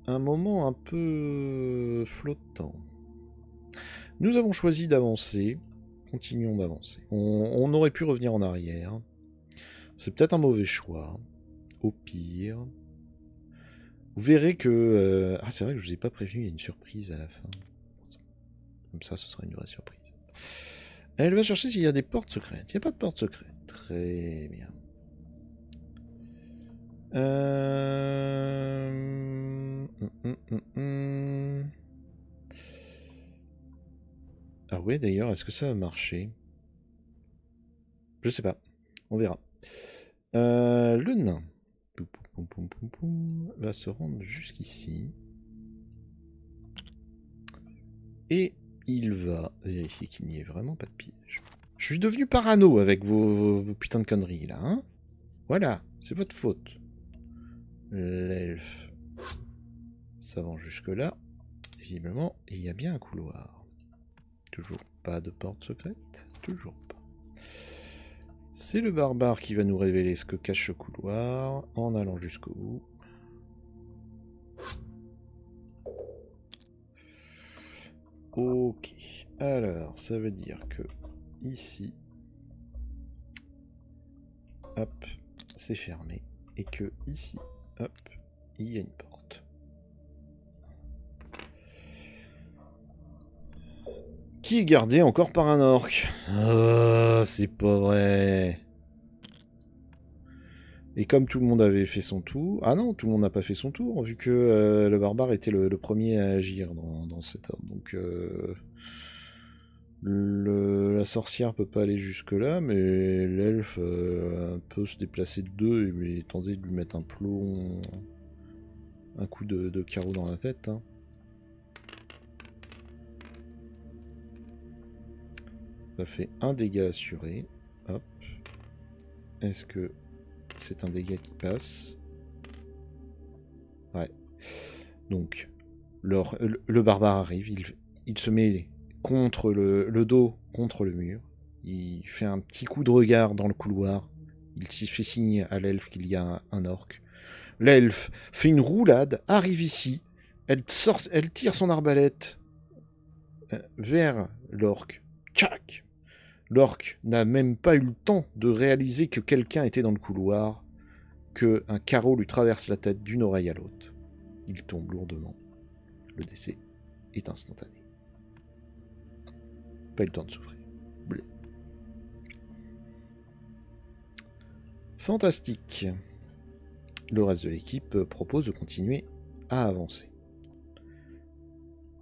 moment un peu flottant. Nous avons choisi d'avancer. Continuons d'avancer. On aurait pu revenir en arrière. C'est peut-être un mauvais choix. Au pire. Vous verrez que... Ah, c'est vrai que je vous ai pas prévenu, il y a une surprise à la fin. Comme ça, ce sera une vraie surprise. Elle va chercher s'il y a des portes secrètes. Il n'y a pas de porte secrète. Très bien. Ah ouais, d'ailleurs, est-ce que ça va marcher? Je sais pas. On verra. Le nain poum, poum, poum, poum, poum, va se rendre jusqu'ici. Et il va vérifier qu'il n'y ait vraiment pas de piège. Je suis devenu parano avec vos putains de conneries là, hein? Voilà, c'est votre faute. L'elfe s'avance jusque-là. Visiblement, il y a bien un couloir. Toujours pas de porte secrète. Toujours pas. C'est le barbare qui va nous révéler ce que cache ce couloir en allant jusqu'au bout. Ok. Alors, ça veut dire que ici, hop, c'est fermé. Et que ici, hop, il y a une porte. Qui est gardé encore par un orc. Oh, c'est pas vrai. Et comme tout le monde avait fait son tour... Ah non, tout le monde n'a pas fait son tour, vu que le barbare était le premier à agir dans cet ordre. Donc la sorcière peut pas aller jusque-là, mais l'elfe peut se déplacer de deux et tenter de lui mettre un plomb... Un coup de carreau dans la tête. Hein. Ça fait un dégât assuré. Hop. Est-ce que c'est un dégât qui passe? Ouais. Donc, le barbare arrive, il se met contre le dos, contre le mur. Il fait un petit coup de regard dans le couloir. Il fait signe à l'elfe qu'il y a un orc. L'elfe fait une roulade, arrive ici. Elle tire son arbalète vers l'orc. Tchac! L'orc n'a même pas eu le temps de réaliser que quelqu'un était dans le couloir, que un carreau lui traverse la tête d'une oreille à l'autre. Il tombe lourdement. Le décès est instantané. Pas eu le temps de souffrir. Blé. Fantastique. Le reste de l'équipe propose de continuer à avancer.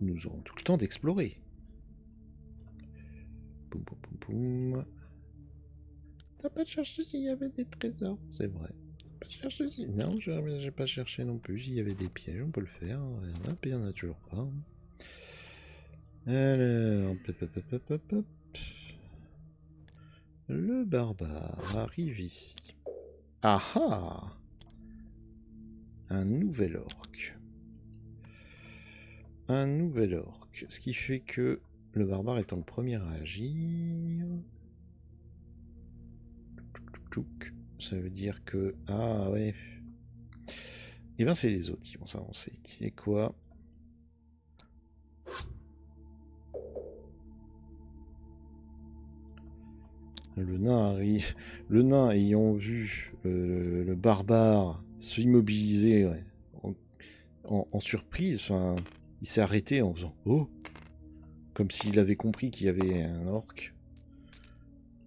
Nous aurons tout le temps d'explorer. Poum poum poum poum. T'as pas cherché s'il y avait des trésors, c'est vrai. T'as pas cherché si... Non, j'ai pas cherché non plus. S'il y avait des pièges, on peut le faire. Hop, il y en a toujours pas. Alors, hop. Le barbare arrive ici. Ah ah! Un nouvel orc. Un nouvel orc. Ce qui fait que le barbare étant le premier à agir... Ça veut dire que... Ah ouais. Eh bien c'est les autres qui vont s'avancer. Qui est quoi? Le nain arrive. Le nain ayant vu le barbare s'immobiliser ouais, en surprise, enfin, il s'est arrêté en faisant oh, comme s'il avait compris qu'il y avait un orc.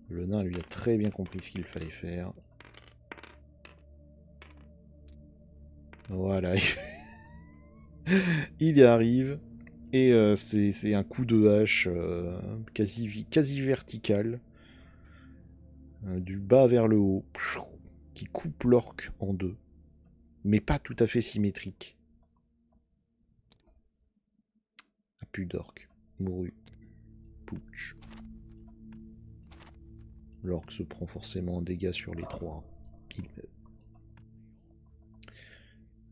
Le nain lui a très bien compris ce qu'il fallait faire. Voilà, il y arrive et c'est un coup de hache quasi vertical. Du bas vers le haut, qui coupe l'orc en deux, mais pas tout à fait symétrique. Ah, plus d'orc, mouru, pouch. L'orc se prend forcément un dégât sur les trois. Il meurt.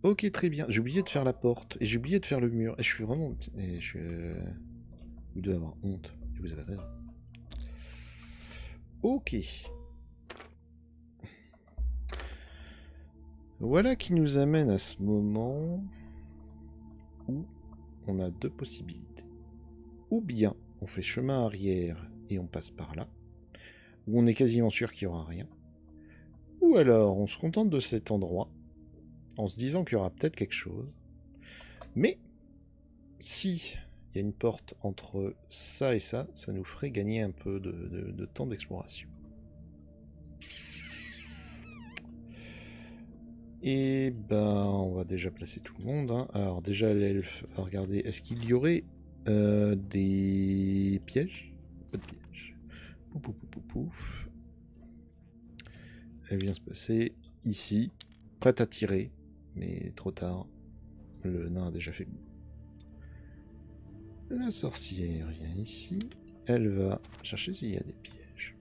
Ok, très bien. J'ai oublié de faire la porte, et j'ai oublié de faire le mur, et je suis vraiment... Vous devez avoir honte, et vous avez raison. Ok. Voilà qui nous amène à ce moment où on a deux possibilités. Ou bien on fait chemin arrière et on passe par là, où on est quasiment sûr qu'il n'y aura rien. Ou alors on se contente de cet endroit, en se disant qu'il y aura peut-être quelque chose. Mais si il y a une porte entre ça et ça nous ferait gagner un peu de temps d'exploration. Et ben, on va déjà placer tout le monde. Hein. Alors déjà, l'elfe va regarder. Est-ce qu'il y aurait des des pièges? Pas de pièges. Pouf, pouf, pouf, pouf. Elle vient se placer ici, prête à tirer, mais trop tard. Le nain a déjà fait le bout. La sorcière vient ici. Elle va chercher s'il y a des pièges.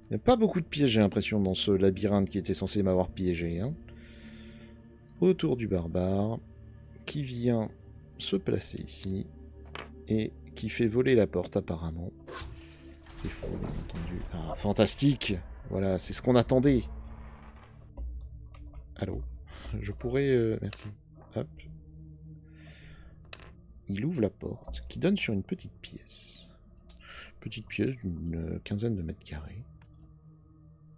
Il n'y a pas beaucoup de pièges, j'ai l'impression, dans ce labyrinthe qui était censé m'avoir piégé. Hein. Autour du barbare, qui vient se placer ici, et qui fait voler la porte, apparemment. C'est faux, bien entendu. Ah, fantastique! Voilà, c'est ce qu'on attendait. Allô? Je pourrais... merci. Hop. Il ouvre la porte, qui donne sur une petite pièce. Petite pièce d'une quinzaine de mètres carrés.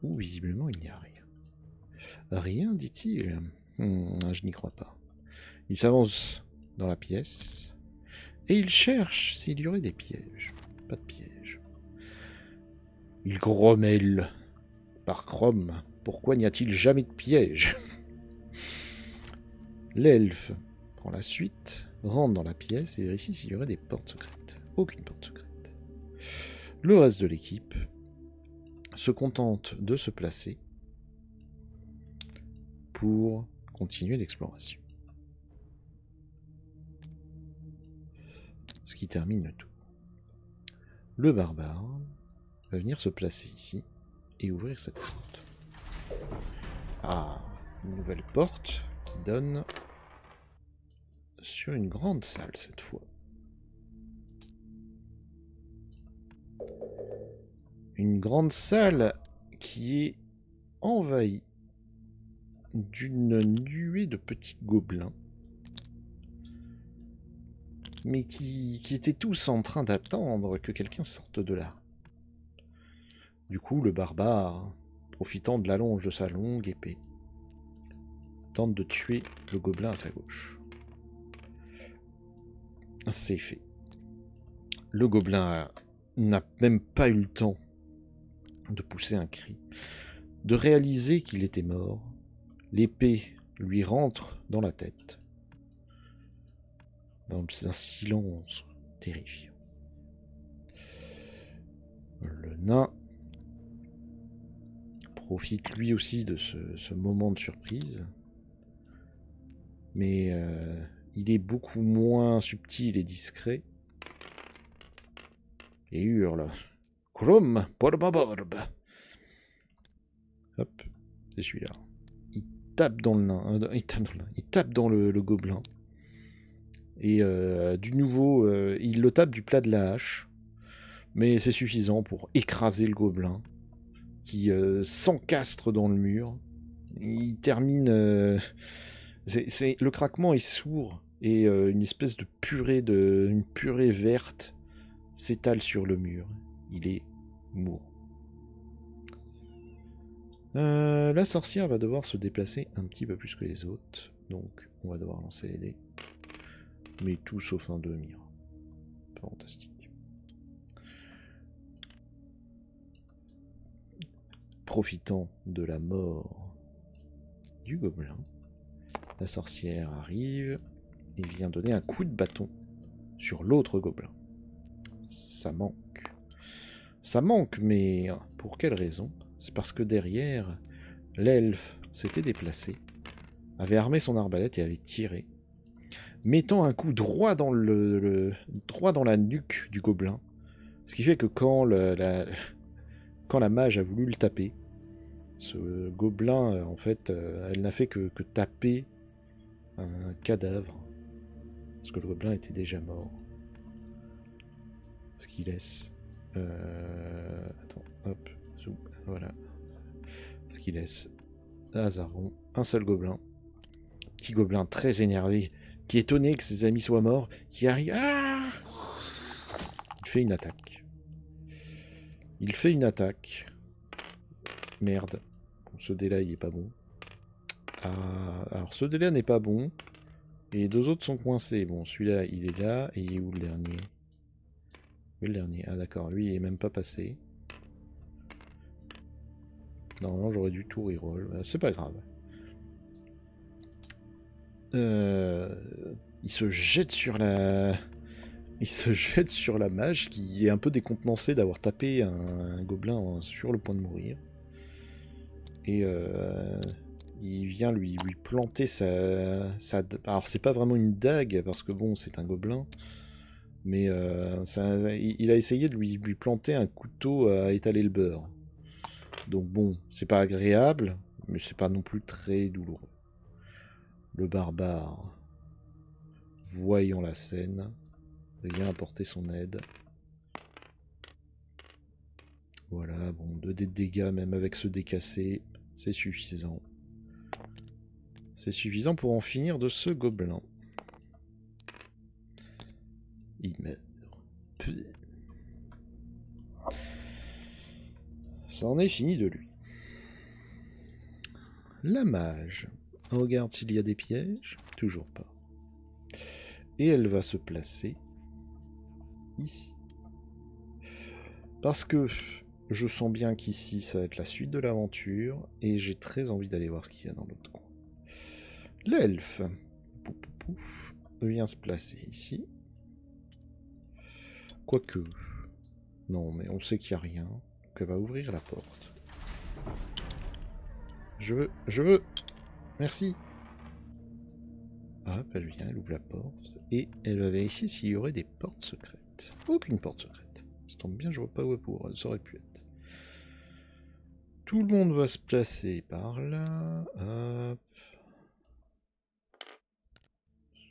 Où, visiblement, il n'y a rien. Rien, dit-il. Je n'y crois pas. Il s'avance dans la pièce, et il cherche s'il y aurait des pièges. Pas de pièges. Il grommelle. Par Chrome, pourquoi n'y a-t-il jamais de piège? L'elfe prend la suite, rentre dans la pièce et vérifie s'il y aurait des portes secrètes. Aucune porte secrète. Le reste de l'équipe se contente de se placer pour continuer l'exploration. Ce qui termine le tour. Le barbare va venir se placer ici et ouvrir cette porte. Ah, une nouvelle porte qui donne sur une grande salle cette fois. Une grande salle qui est envahie d'une nuée de petits gobelins, mais qui étaient tous en train d'attendre que quelqu'un sorte de là. Du coup, le barbare, profitant de l'allonge de sa longue épée, tente de tuer le gobelin à sa gauche. C'est fait. Le gobelin n'a même pas eu le temps de pousser un cri, de réaliser qu'il était mort. L'épée lui rentre dans la tête, dans un silence terrifiant. Le nain profite lui aussi de ce moment de surprise, mais il est beaucoup moins subtil et discret, et hurle « Krum porbaborb !» Hop, c'est celui-là. Il tape dans le nain, il tape dans le gobelin, et du nouveau, il le tape du plat de la hache, mais c'est suffisant pour écraser le gobelin, qui s'encastre dans le mur. Il termine... le craquement est sourd, et une espèce de une purée verte s'étale sur le mur. Il est mourant. La sorcière va devoir se déplacer un petit peu plus que les autres, donc on va devoir lancer les dés. Mais tout sauf un demi. Fantastique. Profitant de la mort du gobelin, la sorcière arrive et vient donner un coup de bâton sur l'autre gobelin. Ça manque. Ça manque, mais pour quelle raison? C'est parce que derrière, l'elfe s'était déplacé, avait armé son arbalète et avait tiré, mettant un coup droit dans droit dans la nuque du gobelin. Ce qui fait que quand la mage a voulu le taper, ce gobelin, en fait, elle n'a fait que taper un cadavre. Parce que le gobelin était déjà mort. Ce qui laisse... attends, hop, zoom, voilà. Ce qui laisse Azaron, un seul gobelin. Petit gobelin très énervé, qui est étonné que ses amis soient morts, qui arrive... Ah, il fait une attaque. Il fait une attaque. Merde. Bon, ce dé-là, il est pas bon. Ah, alors, ce dé-là n'est pas bon. Et les deux autres sont coincés. Bon, celui-là, il est là. Et il est où le dernier? Où est le dernier? Ah, d'accord. Lui, il est même pas passé. Normalement, j'aurais dû tout reroll. C'est pas grave. Il se jette sur la... il se jette sur la mage qui est un peu décontenancée d'avoir tapé un gobelin sur le point de mourir. Et il vient lui planter sa... Alors c'est pas vraiment une dague parce que bon c'est un gobelin. Mais il a essayé de lui planter un couteau à étaler le beurre. Donc bon, c'est pas agréable, mais c'est pas non plus très douloureux. Le barbare, voyant la scène, vient apporter son aide. Voilà, bon, 2 dés de dégâts, même avec ce dé cassé, c'est suffisant. C'est suffisant pour en finir de ce gobelin. Il meurt. Ça en est fini de lui. La mage. On regarde s'il y a des pièges. Toujours pas. Et elle va se placer ici. Parce que je sens bien qu'ici, ça va être la suite de l'aventure. Et j'ai très envie d'aller voir ce qu'il y a dans l'autre coin. L'elfe vient se placer ici. Quoique... Non, mais on sait qu'il n'y a rien. Donc elle va ouvrir la porte. Je veux... Merci. Hop, elle vient, elle ouvre la porte. Et elle va vérifier s'il y aurait des portes secrètes. Aucune porte secrète. Ça tombe bien, je vois pas où ça aurait pu être. Tout le monde va se placer par là. Hop.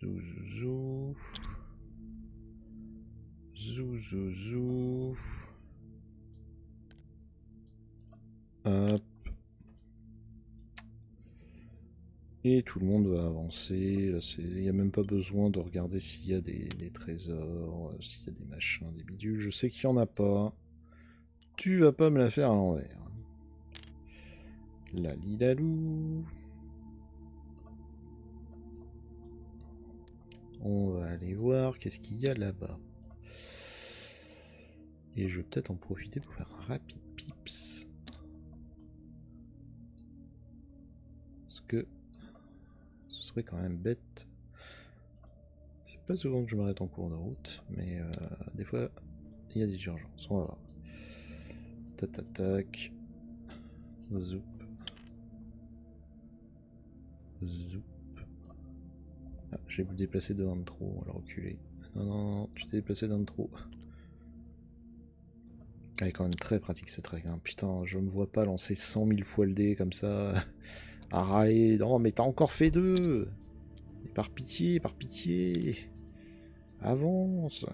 Zouzou. Zouzou. Hop. Et tout le monde va avancer. Il n'y a même pas besoin de regarder s'il y a des trésors, s'il y a des machins, des bidules. Je sais qu'il n'y en a pas. Tu vas pas me la faire à l'envers. La lilalou. On va aller voir qu'est-ce qu'il y a là-bas. Et je vais peut-être en profiter pour faire un rapide pips. Parce que ce serait quand même bête. C'est pas souvent que je m'arrête en cours de route, mais des fois il y a des urgences. On va voir. Tac. Zoup. Zoup. Ah, j'ai voulu déplacer devant de trop, on va reculer. Non, tu t'es déplacé d'un de trop. Elle est quand même très pratique cette règle. Hein. Putain, je me vois pas lancer 100 000 fois le dé comme ça. Arrête, non mais t'as encore fait 2. Et par pitié. Avance.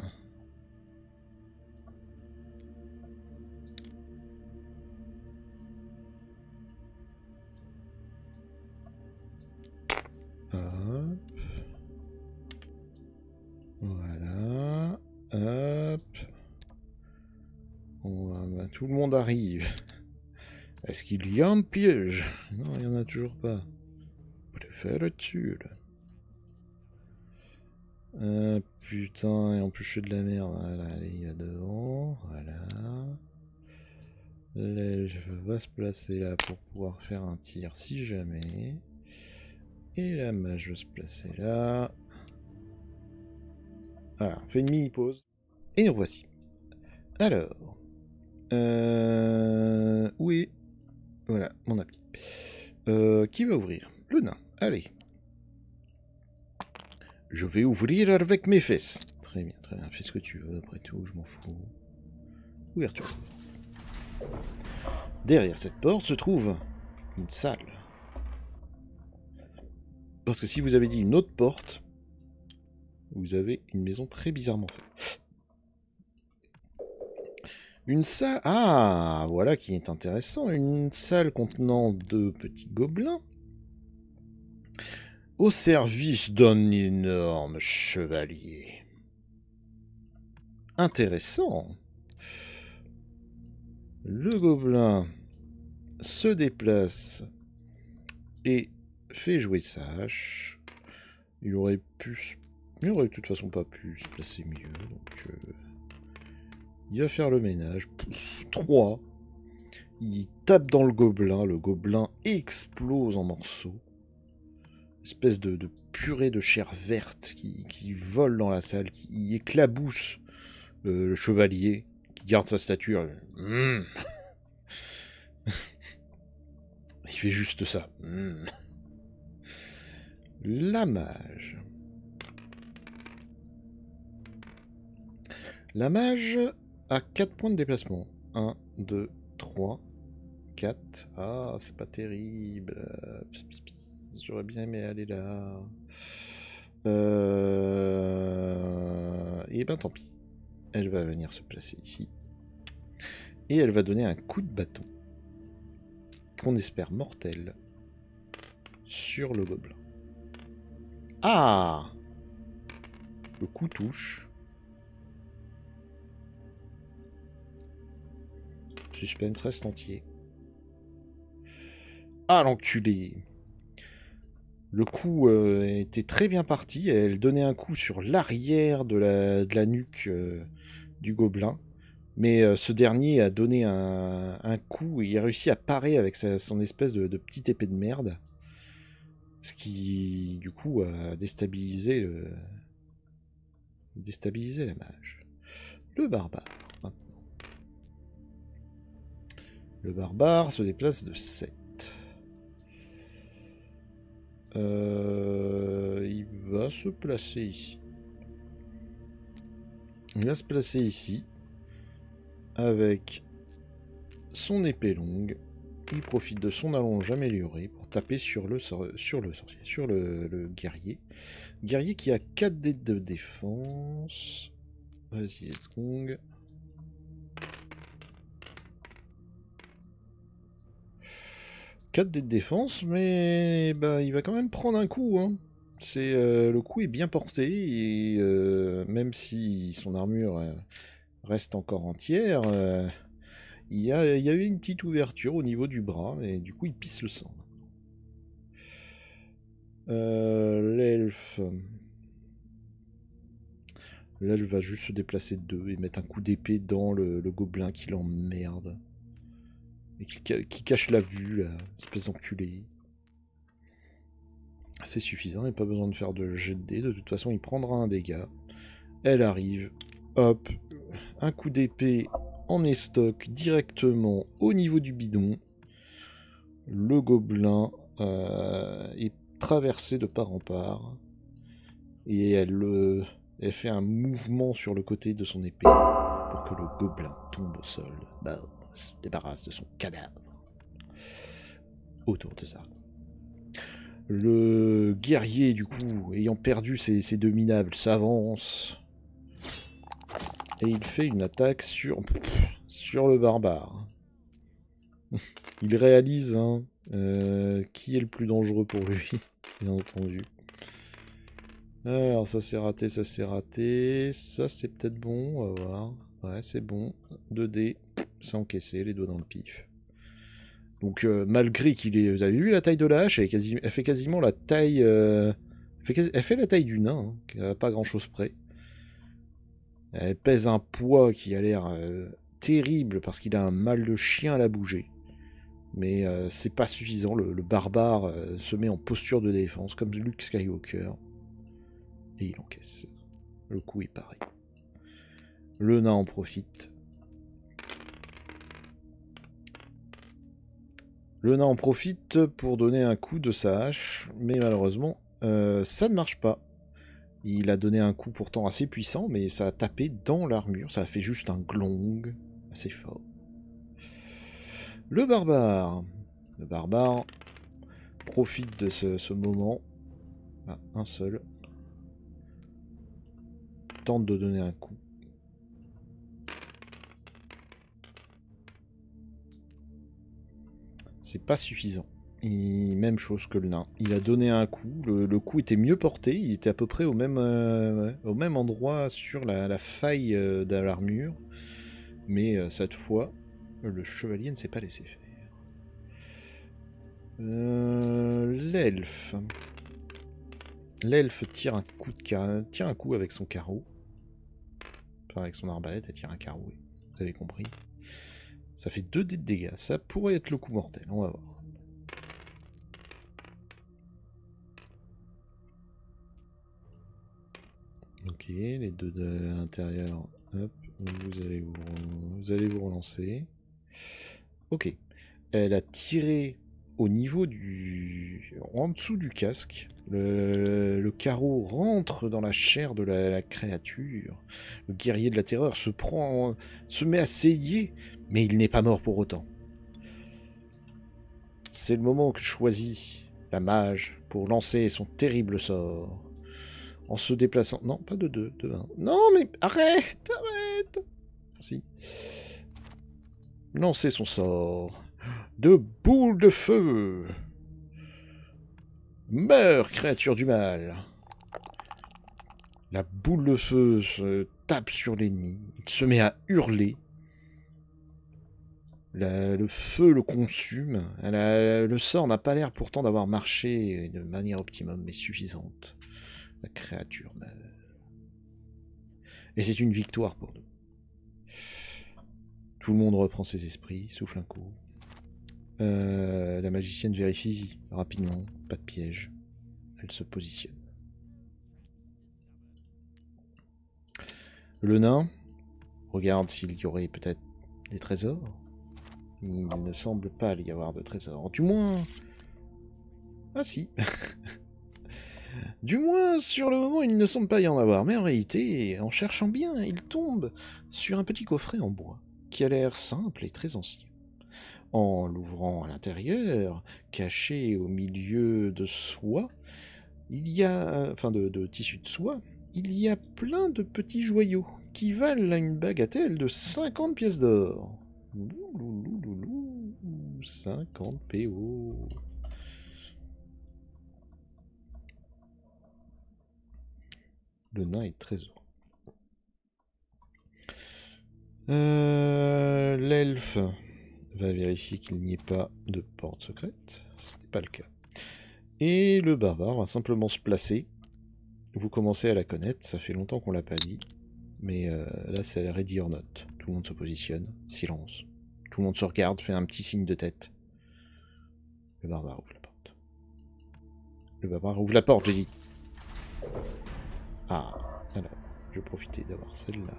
Hop. Voilà. Hop. Tout le monde arrive. Est-ce qu'il y a un piège? Non, il n'y en a toujours pas. Préfère-tu putain, et en plus je fais de la merde. Voilà, allez, il y a devant. Voilà. L'elfe va se placer là pour pouvoir faire un tir si jamais. Et la mage va se placer là. Voilà, on fait une mini-pause. Et nous voici. Alors. Où est... Voilà, mon appli. Qui va ouvrir? Le nain. Allez. Je vais ouvrir avec mes fesses. Très bien. Fais ce que tu veux, après tout, je m'en fous. Ouverture. Derrière cette porte se trouve une salle. Parce que si vous avez dit une autre porte, vous avez une maison très bizarrement faite. Une salle... Ah, voilà qui est intéressant. Une salle contenant 2 petits gobelins. Au service d'un énorme chevalier. Intéressant. Le gobelin se déplace et fait jouer sa hache. Il aurait de toute façon pas pu se placer mieux. Donc, il va faire le ménage. 3. Il tape dans le gobelin explose en morceaux. espèce de purée de chair verte qui vole dans la salle, qui éclabousse le chevalier, qui garde sa stature. Mmh. Il fait juste ça. Mmh. La mage. La mage a 4 points de déplacement. 1, 2, 3, 4. Ah, c'est pas terrible. J'aurais bien aimé aller là. Et ben tant pis. Elle va venir se placer ici. Et elle va donner un coup de bâton. Qu'on espère mortel. Sur le gobelin. Ah! Le coup touche. Suspense reste entier. Ah, l'enculé! Le coup était très bien parti. Elle donnait un coup sur l'arrière de la nuque du gobelin. Mais ce dernier a donné un coup et il a réussi à parer avec son espèce de petite épée de merde. Ce qui, du coup, a déstabilisé la mage. Le barbare, maintenant. Le barbare se déplace de 7. Il va se placer ici. Il va se placer ici. Avec son épée longue. Il profite de son allonge améliorée pour taper sur le guerrier. Guerrier qui a 4 dés de défense. Vas-y, let's go. 4 dés de défense, mais bah, il va quand même prendre un coup. Hein. Le coup est bien porté, et même si son armure reste encore entière, il y a eu une petite ouverture au niveau du bras, et du coup il pisse le sang. L'elfe... L'elfe va juste se déplacer de 2 et mettre un coup d'épée dans le gobelin qui l'emmerde. Et qui cache la vue, là, espèce d'enculé. C'est suffisant, il n'y a pas besoin de faire de jet de dés. De toute façon, il prendra un dégât. Elle arrive. Hop. Un coup d'épée en estoc directement au niveau du bidon. Le gobelin est traversé de part en part. Et elle fait un mouvement sur le côté de son épée pour que le gobelin tombe au sol. Bah, se débarrasse de son cadavre. Autour de ça. Le guerrier, du coup, ayant perdu ses 2 minables, s'avance. Et il fait une attaque sur le barbare. Il réalise hein, qui est le plus dangereux pour lui, bien entendu. Alors, ça c'est raté, ça c'est raté. Ça c'est peut-être bon, on va voir. Ouais, c'est bon. 2 dés, c'est encaissé, les doigts dans le pif. Donc, malgré qu'il est... Vous avez vu la taille de la hache, elle fait quasiment la taille... elle fait la taille du nain, hein, pas grand-chose près. Elle pèse un poids qui a l'air terrible parce qu'il a un mal de chien à la bouger. Mais c'est pas suffisant. Le barbare se met en posture de défense, comme Luke Skywalker. Et il encaisse. Le coup est pareil. Le nain en profite. Le nain en profite pour donner un coup de sa hache. Mais malheureusement, ça ne marche pas. Il a donné un coup pourtant assez puissant, mais ça a tapé dans l'armure. Ça a fait juste un glong assez fort. Le barbare. Le barbare profite de ce moment. Ah, un seul. Tente de donner un coup. C'est pas suffisant. Et même chose que le nain. Il a donné un coup. Le coup était mieux porté. Il était à peu près au même endroit sur la faille de l'armure. Mais cette fois, le chevalier ne s'est pas laissé faire. L'elfe. L'elfe tire un coup avec son carreau. Enfin, avec son arbalète, elle tire un carreau. Oui. Vous avez compris. Ça fait 2 dés de dégâts. Ça pourrait être le coup mortel. On va voir. Ok, les deux de l'intérieur. Hop, vous allez vous relancer. Ok. Elle a tiré au niveau en dessous du casque. Le carreau rentre dans la chair de la créature. Le guerrier de la terreur se met à saigner, mais il n'est pas mort pour autant. C'est le moment que choisit la mage pour lancer son terrible sort. En se déplaçant... Non, pas de 2, de 1. Non, mais arrête, arrête. Merci. Lancer son sort. De boules de feu. Meurs, créature du mal. La boule de feu se tape sur l'ennemi. Il se met à hurler. Le feu le consume. Le sort n'a pas l'air pourtant d'avoir marché de manière optimum, mais suffisante. La créature meurt. Et c'est une victoire pour nous. Tout le monde reprend ses esprits, souffle un coup. La magicienne vérifie rapidement, pas de piège. Elle se positionne. Le nain regarde s'il y aurait peut-être des trésors. Il ne semble pas y avoir de trésors. Du moins... Ah si. Du moins, sur le moment, il ne semble pas y en avoir. Mais en réalité, en cherchant bien, il tombe sur un petit coffret en bois, qui a l'air simple et très ancien. En l'ouvrant à l'intérieur, caché au milieu de soie, il y a... Enfin, de tissu de soie, il y a plein de petits joyaux qui valent une bagatelle de 50 pièces d'or. 50 PO. Le nain est très heureux. L'elfe va vérifier qu'il n'y ait pas de porte secrète. Ce n'est pas le cas. Et le barbare va simplement se placer. Vous commencez à la connaître, ça fait longtemps qu'on l'a pas dit. Mais là, c'est la ready or not. Tout le monde se positionne. Silence. Tout le monde se regarde, fait un petit signe de tête. Le barbare ouvre la porte. Le barbare ouvre la porte, j'ai dit. Ah, alors, je vais profiter d'avoir celle-là.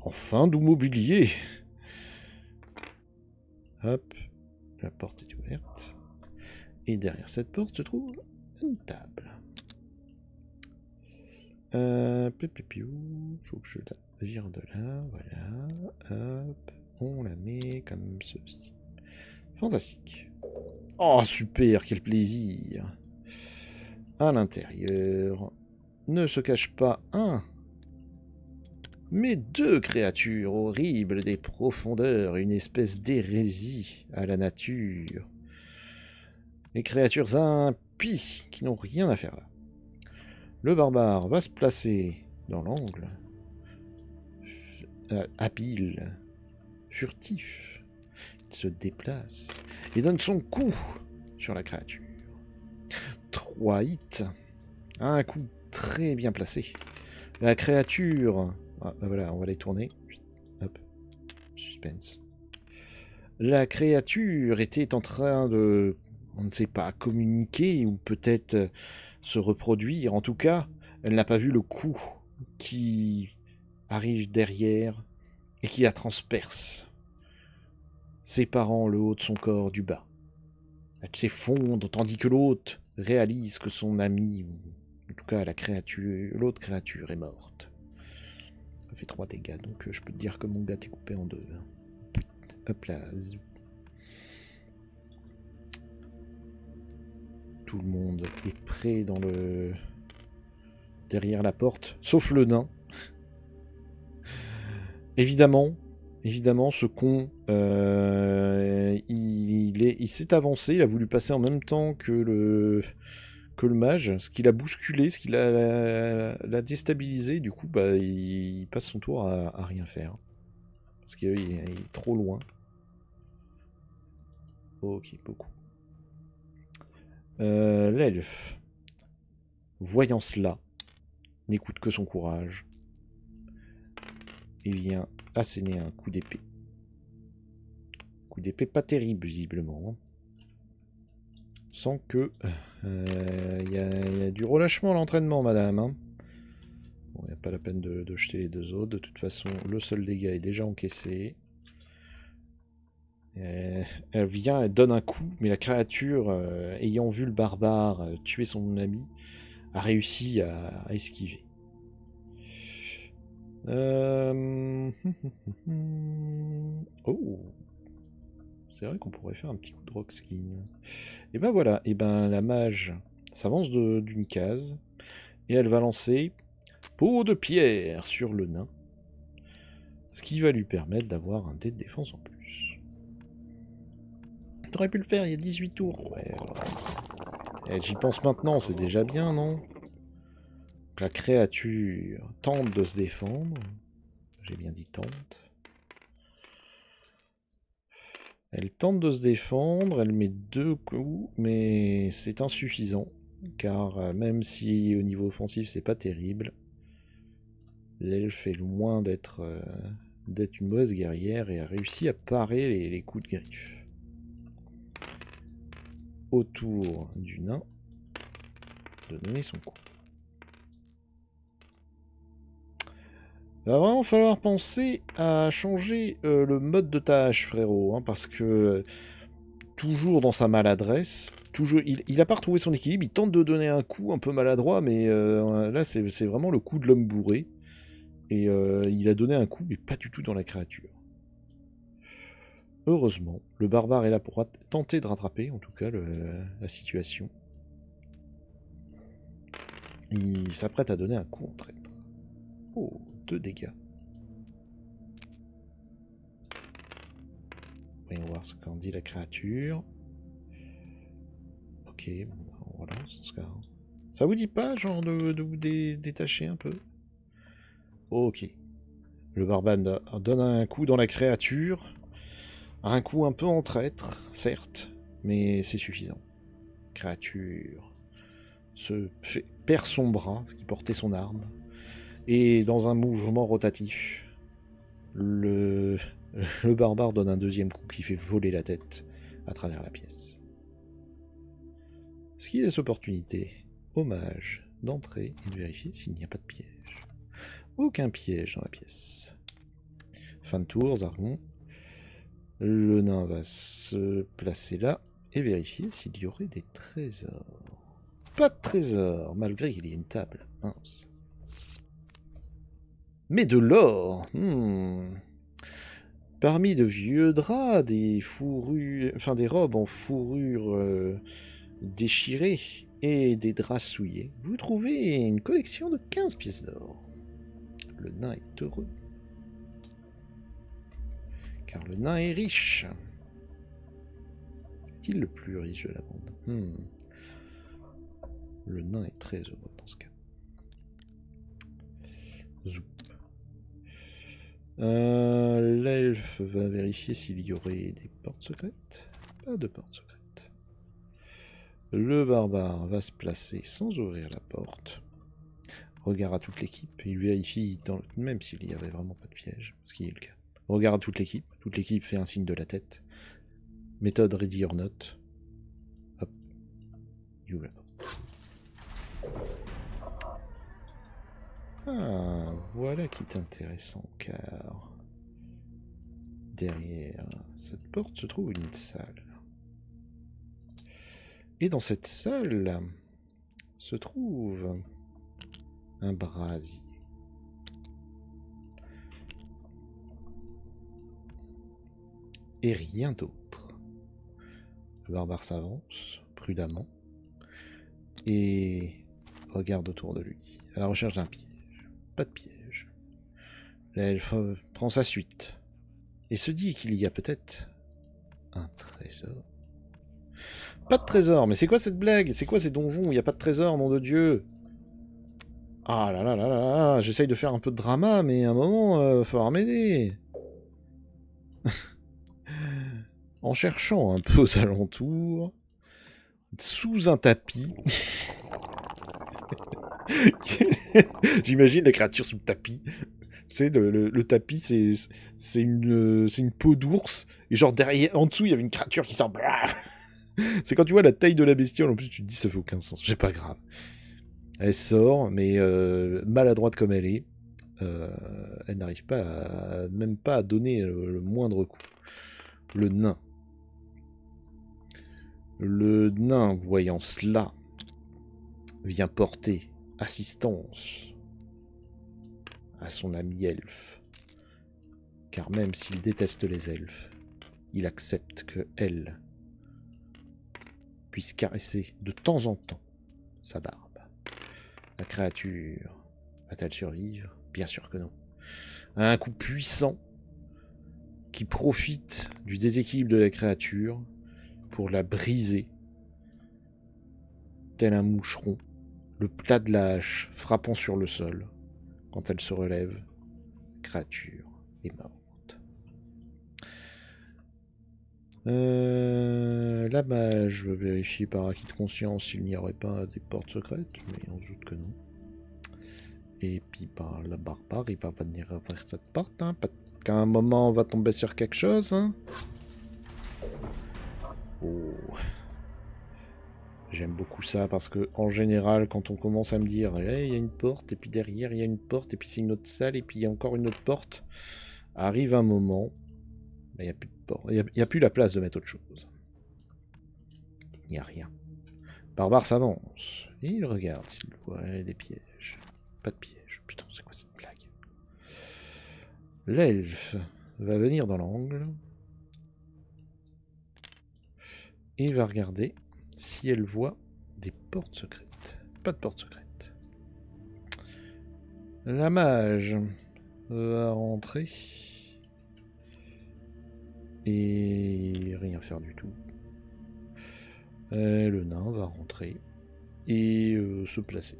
Enfin, du mobilier. Hop, la porte est ouverte. Et derrière cette porte se trouve une table. Faut que je la vire de là, voilà. Hop, on la met comme ceci. Fantastique. Oh, super, quel plaisir. À l'intérieur, ne se cache pas un, mais deux créatures horribles des profondeurs, une espèce d'hérésie à la nature. Les créatures impies qui n'ont rien à faire là. Le barbare va se placer dans l'angle, habile, furtif. Il se déplace et donne son coup sur la créature. 3 hits. Un coup très bien placé. La créature... Ah, voilà, on va les tourner. Hop. Suspense. La créature était en train de... On ne sait pas, communiquer ou peut-être se reproduire. En tout cas, elle n'a pas vu le coup qui arrive derrière et qui la transperce, séparant le haut de son corps du bas. Elle s'effondre tandis que l'autre réalise que son ami, ou en tout cas l'autre créature est morte. Ça fait 3 dégâts, donc je peux te dire que mon gars t'est coupé en 2. Hein. Hop là. Tout le monde est prêt dans le... derrière la porte, sauf le nain. Évidemment, ce con, il s'est avancé, il a voulu passer en même temps que le mage, ce qui l'a bousculé, ce qui l'a déstabilisé, du coup, bah, il passe son tour à rien faire. Parce qu'il est trop loin. Ok, beaucoup. L'elfe, voyant cela, n'écoute que son courage et vient asséner un coup d'épée. Coup d'épée pas terrible, visiblement. Sans que... y a du relâchement à l'entraînement, madame. Hein. Bon, il n'y a pas la peine de jeter les deux autres. De toute façon, le seul dégât est déjà encaissé. Elle vient, elle donne un coup, mais la créature, ayant vu le barbare tuer son ami, a réussi à esquiver. Oh, c'est vrai qu'on pourrait faire un petit coup de rock skin. Et ben voilà, et ben la mage s'avance d'une case et elle va lancer peau de pierre sur le nain, ce qui va lui permettre d'avoir un dé de défense en plus. T'aurais pu le faire il y a 18 tours. Ouais, j'y pense maintenant, c'est déjà bien, non? La créature tente de se défendre. J'ai bien dit tente. Elle tente de se défendre, elle met 2 coups, mais c'est insuffisant. Car même si au niveau offensif c'est pas terrible, l'elfe est loin d'être une mauvaise guerrière et a réussi à parer les coups de griffe. Autour du nain de donner son coup. Il va vraiment falloir penser à changer le mode de tâche, frérot, hein, parce que toujours dans sa maladresse, il n'a pas retrouvé son équilibre, il tente de donner un coup un peu maladroit, mais là c'est vraiment le coup de l'homme bourré, et il a donné un coup, mais pas du tout dans la créature. Heureusement, le barbare est là pour tenter de rattraper, en tout cas, la situation. Il s'apprête à donner un coup en traître. Oh, 2 dégâts. Voyons voir ce qu'en dit la créature. Ok, bon, on relance dans ce cas. Ça vous dit pas, genre, de vous détacher un peu? Ok. Le barbare donne un coup dans la créature. Un coup un peu en traître, certes, mais c'est suffisant. Créature perd son bras, qui portait son arme, et dans un mouvement rotatif, le barbare donne un deuxième coup qui fait voler la tête à travers la pièce. Ce qui laisse opportunité au mage d'entrer et de vérifier s'il n'y a pas de piège. Aucun piège dans la pièce. Fin de tour, Zargon. Le nain va se placer là et vérifier s'il y aurait des trésors. Pas de trésor, malgré qu'il y ait une table. Mince. Mais de l'or. Parmi de vieux draps, des fourrures, enfin des robes en fourrure déchirées et des draps souillés, vous trouvez une collection de 15 pièces d'or. Le nain est heureux. Car le nain est riche. Est-il le plus riche de la bande? Le nain est très heureux dans ce cas. Zoup. L'elfe va vérifier s'il y aurait des portes secrètes. Pas de portes secrètes. Le barbare va se placer sans ouvrir la porte. Regarde à toute l'équipe. Il vérifie même s'il n'y avait vraiment pas de piège, ce qui est le cas. Regarde à toute l'équipe. Toute l'équipe fait un signe de la tête. Méthode ready or not. Hop. Il ouvre la porte. Ah, voilà qui est intéressant, car derrière cette porte se trouve une salle. Et dans cette salle se trouve un brasier. Et rien d'autre. Le barbare s'avance prudemment et regarde autour de lui, à la recherche d'un piège. Pas de piège. L'elfe prend sa suite et se dit qu'il y a peut-être un trésor. Pas de trésor, mais c'est quoi cette blague? C'est quoi ces donjons où il n'y a pas de trésor, nom de Dieu? Ah là là là là là, j'essaye de faire un peu de drama, mais à un moment, il va falloir m'aider. En cherchant un peu aux alentours, sous un tapis... J'imagine la créature sous le tapis. C'est le tapis, c'est une peau d'ours. Et genre derrière, en dessous, il y avait une créature qui sort. C'est quand tu vois la taille de la bestiole, en plus tu te dis ça fait aucun sens. C'est pas grave. Elle sort, mais maladroite comme elle est, elle n'arrive pas même pas à donner le moindre coup. Le nain. Le nain, voyant cela, vient porter assistance à son ami elfe. Car même s'il déteste les elfes, il accepte que elle puisse caresser de temps en temps sa barbe. La créature va-t-elle survivre? Bien sûr que non. Un coup puissant qui profite du déséquilibre de la créature pour la briser, tel un moucheron, le plat de la hache frappant sur le sol. Quand elle se relève, la créature est morte. La mage, je vais vérifier par acquis de conscience s'il n'y aurait pas des portes secrètes, mais on se doute que non. Et puis par la barbare, il va venir ouvrir cette porte, hein. Qu'à un moment on va tomber sur quelque chose, hein. Oh. J'aime beaucoup ça parce que en général, quand on commence à me dire hey, il y a une porte, et puis derrière il y a une porte, et puis c'est une autre salle, et puis il y a encore une autre porte, arrive un moment, il n'y a plus de porte, il n'y a plus la place de mettre autre chose. Il n'y a rien. Barbare s'avance, et il regarde s'il voit des pièges. Pas de piège. Putain, c'est quoi cette blague? L'elfe va venir dans l'angle, et il va regarder si elle voit des portes secrètes. Pas de porte secrète. La mage va rentrer. Et rien faire du tout. Le nain va rentrer. Et se placer.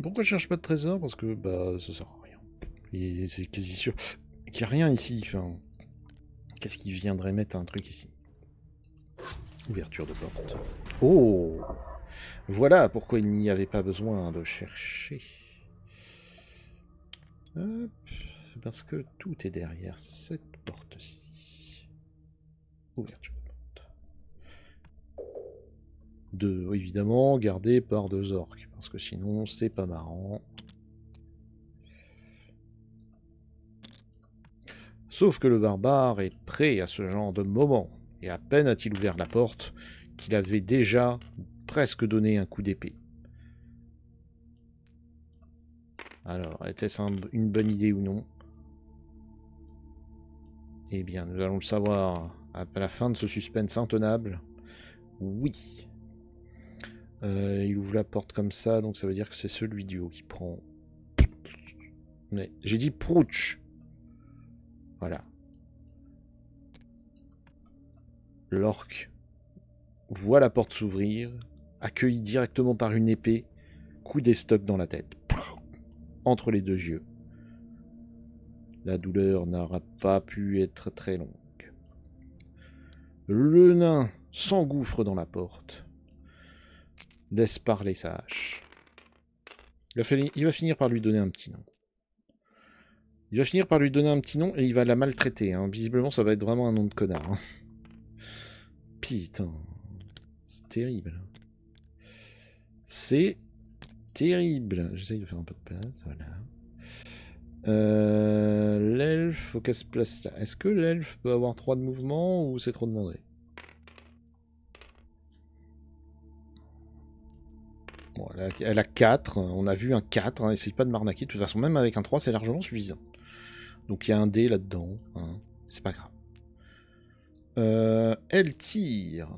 Pourquoi je cherche pas de trésor? Parce que bah ça sert à rien. C'est quasi sûr qu'il n'y a rien ici. Enfin, qu'est-ce qui viendrait mettre un truc ici? Ouverture de porte. Oh! Voilà pourquoi il n'y avait pas besoin de chercher. Hop. Parce que tout est derrière cette porte-ci. Ouverture de porte. Deux, évidemment, gardé par deux orques. Parce que sinon, c'est pas marrant. Sauf que le barbare est prêt à ce genre de moment. Et à peine a-t-il ouvert la porte qu'il avait déjà presque donné un coup d'épée. Alors, était-ce une bonne idée ou non? Eh bien, nous allons le savoir à la fin de ce suspense intenable. Oui. Il ouvre la porte comme ça, donc ça veut dire que c'est celui du haut qui prend. Mais j'ai dit prouch. Voilà. L'orque voit la porte s'ouvrir, accueilli directement par une épée, coup d'estoc dans la tête. Entre les deux yeux. La douleur n'aura pas pu être très longue. Le nain s'engouffre dans la porte. Laisse parler sa hache. Il va finir par lui donner un petit nom. Il va finir par lui donner un petit nom et il va la maltraiter. Hein. Visiblement, ça va être vraiment un nom de connard. Hein. Putain. C'est terrible. C'est terrible. J'essaye de faire un peu de place. Voilà. L'elfe, faut qu'elle se place là. Est-ce que l'elfe peut avoir 3 de mouvement ou c'est trop demandé? Bon, elle a 4. On a vu un 4. Hein. Essaye pas de m'arnaquer. De toute façon, même avec un 3, c'est largement suffisant. Donc il y a un dé là-dedans. Hein. C'est pas grave. Elle tire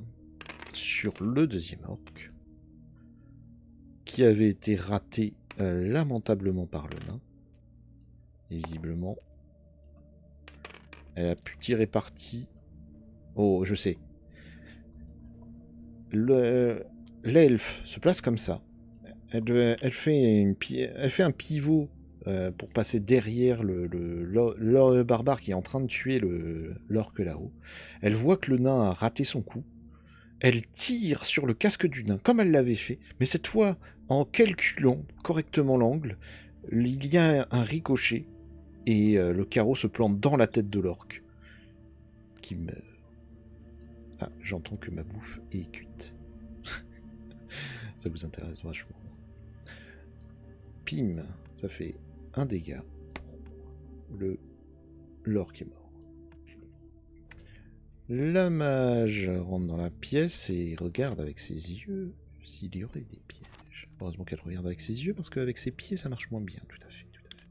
sur le deuxième orc qui avait été raté lamentablement par le nain. Et visiblement, elle a pu tirer parti. Oh, je sais. L'elfe se place comme ça. Elle fait un pivot pour passer derrière le barbare qui est en train de tuer l'orque là-haut. Elle voit que le nain a raté son coup. Elle tire sur le casque du nain, comme elle l'avait fait, mais cette fois, en calculant correctement l'angle, il y a un ricochet, et le carreau se plante dans la tête de l'orque, qui meurt. Ah, j'entends que ma bouffe est cuite. Ça vous intéresse vachement. Pim, ça fait un dégât. L'orc est mort. La mage rentre dans la pièce et regarde avec ses yeux s'il y aurait des pièges. Heureusement qu'elle regarde avec ses yeux parce qu'avec ses pieds ça marche moins bien. Tout à fait, tout à fait.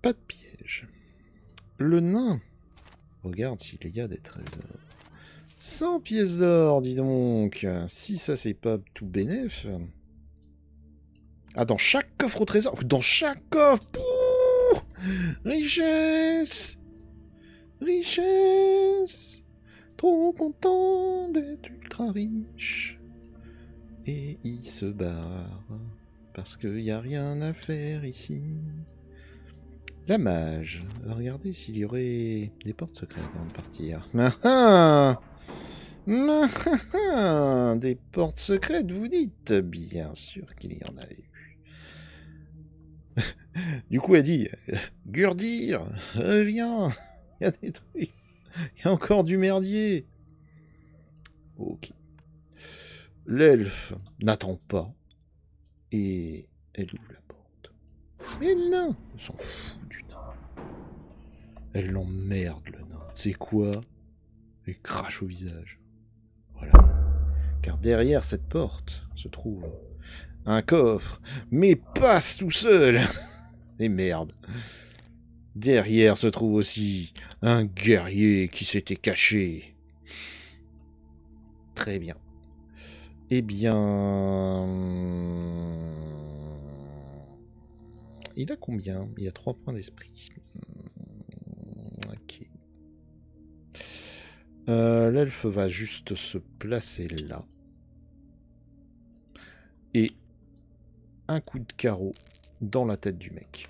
Pas de piège. Le nain regarde s'il y a des trésors. 100 pièces d'or, dis donc. Si ça c'est pas tout bénef. Ah, dans chaque coffre au trésor. Dans chaque coffre. Pouh, richesse. Richesse. Trop content d'être ultra riche. Et il se barre. Parce qu'il n'y a rien à faire ici. La mage. Regardez s'il y aurait des portes secrètes avant de partir. Des portes secrètes, vous dites? Bien sûr qu'il y en avait eu. Du coup, elle dit, Gurdir, reviens, il y a des trucs, il y a encore du merdier. Ok. L'elfe n'attend pas, et elle ouvre la porte. Mais le nain, on s'en fout du nain. Elle l'emmerde, le nain. C'est quoi? Elle crache au visage. Voilà. Car derrière cette porte se trouve un coffre, mais passe tout seul. Et merde. Derrière se trouve aussi un guerrier qui s'était caché. Très bien. Eh bien... Il a combien? Il a 3 points d'esprit. Ok. L'elfe va juste se placer là. Et un coup de carreau dans la tête du mec.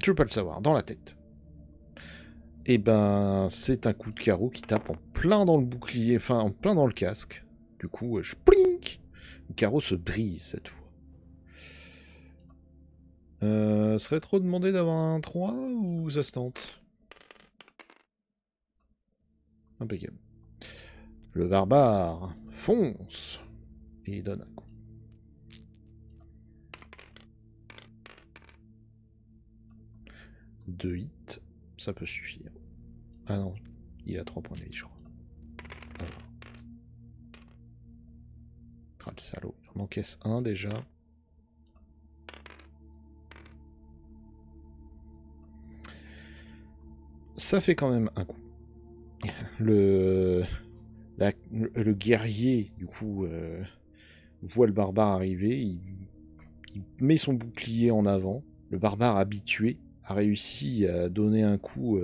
Je veux pas le savoir, dans la tête. Et ben, c'est un coup de carreau qui tape en plein dans le bouclier, enfin en plein dans le casque. Du coup, je plink. Le carreau se brise cette fois. Serait trop demandé d'avoir un 3 ou ça se tente? Impeccable. Le barbare fonce et il donne un coup. Deux hits, ça peut suffire. Ah non, il a 3 points de vie, je crois. Voilà. Ah, le salaud. On encaisse un déjà. Ça fait quand même un coup. Le guerrier, du coup, voit le barbare arriver. Il met son bouclier en avant. Le barbare habitué a réussi à donner un coup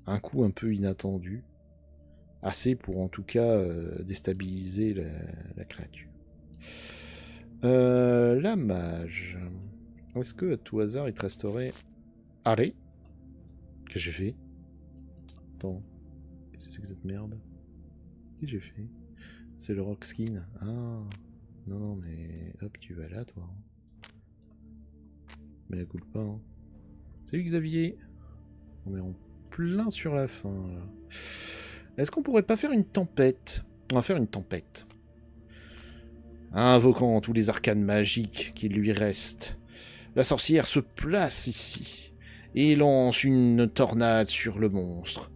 un peu inattendu. Assez pour en tout cas déstabiliser la créature. La mage. Est-ce que à tout hasard il te resterait... Allez. Qu'est-ce que j'ai fait? Attends. Qu'est-ce que c'est que cette merde? Qu'est-ce que j'ai fait? C'est le rock skin. Ah. Non, non, mais... Hop, tu vas là, toi. Mais la coule pas, hein. Salut Xavier. On est en plein sur la fin, là. Est-ce qu'on pourrait pas faire une tempête? On va faire une tempête. Invoquant tous les arcanes magiques qui lui restent, la sorcière se place ici et lance une tornade sur le monstre.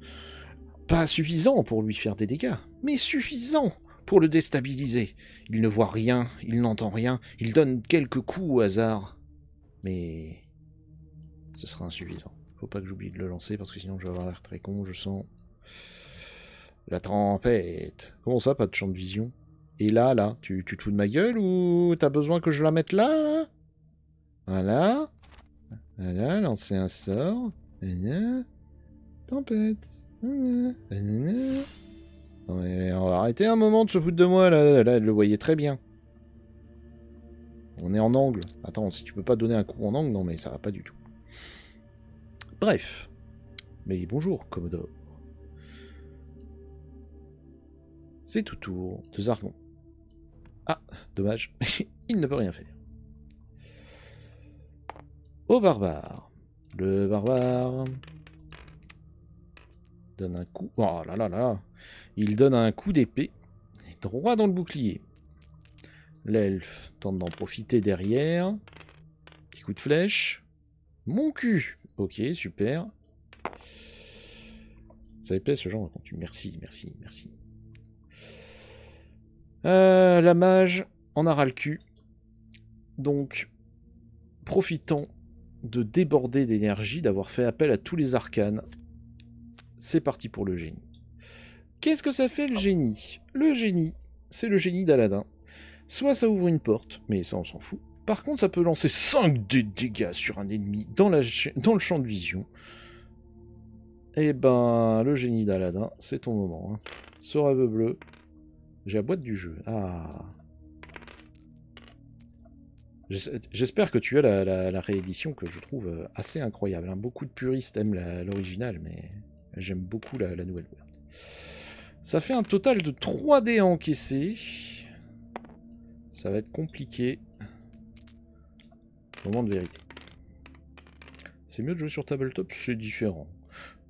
Pas suffisant pour lui faire des dégâts, mais suffisant pour le déstabiliser. Il ne voit rien, il n'entend rien, il donne quelques coups au hasard. Mais ce sera insuffisant. Faut pas que j'oublie de le lancer parce que sinon je vais avoir l'air très con, je sens. La tempête. Comment ça, pas de champ de vision? Et là, tu te fous de ma gueule ou t'as besoin que je la mette là? Voilà. Voilà, lancer un sort. Tempête. Non, mais on va arrêter un moment de se foutre de moi, là, le voyez très bien. On est en angle. Attends, si tu peux pas donner un coup en angle, non mais ça va pas du tout. Bref. Mais bonjour, Commodore. C'est tout tour de Zargon. Ah, dommage. Il ne peut rien faire. Au barbare. Le barbare donne un coup. Oh là là là là. Il donne un coup d'épée. droit dans le bouclier. L'elfe tente d'en profiter derrière. Petit coup de flèche. Mon cul. Ok, super. Ça épaisse ce genre de contenu. Merci, merci, merci. La mage en a ras le cul. Donc, profitant de déborder d'énergie, d'avoir fait appel à tous les arcanes, c'est parti pour le génie. Qu'est-ce que ça fait le génie? Le génie, c'est le génie d'Aladin. Soit ça ouvre une porte, mais ça on s'en fout. Par contre, ça peut lancer 5 dégâts sur un ennemi dans le champ de vision. Et ben, le génie d'Aladin, c'est ton moment. Hein. Ce rêve bleu. J'ai la boîte du jeu. Ah. J'espère que tu as la réédition que je trouve assez incroyable. Hein. Beaucoup de puristes aiment l'original, mais j'aime beaucoup la nouvelle boîte. Ça fait un total de 3 dés à encaisser. Ça va être compliqué. Moment de vérité. C'est mieux de jouer sur tabletop, c'est différent.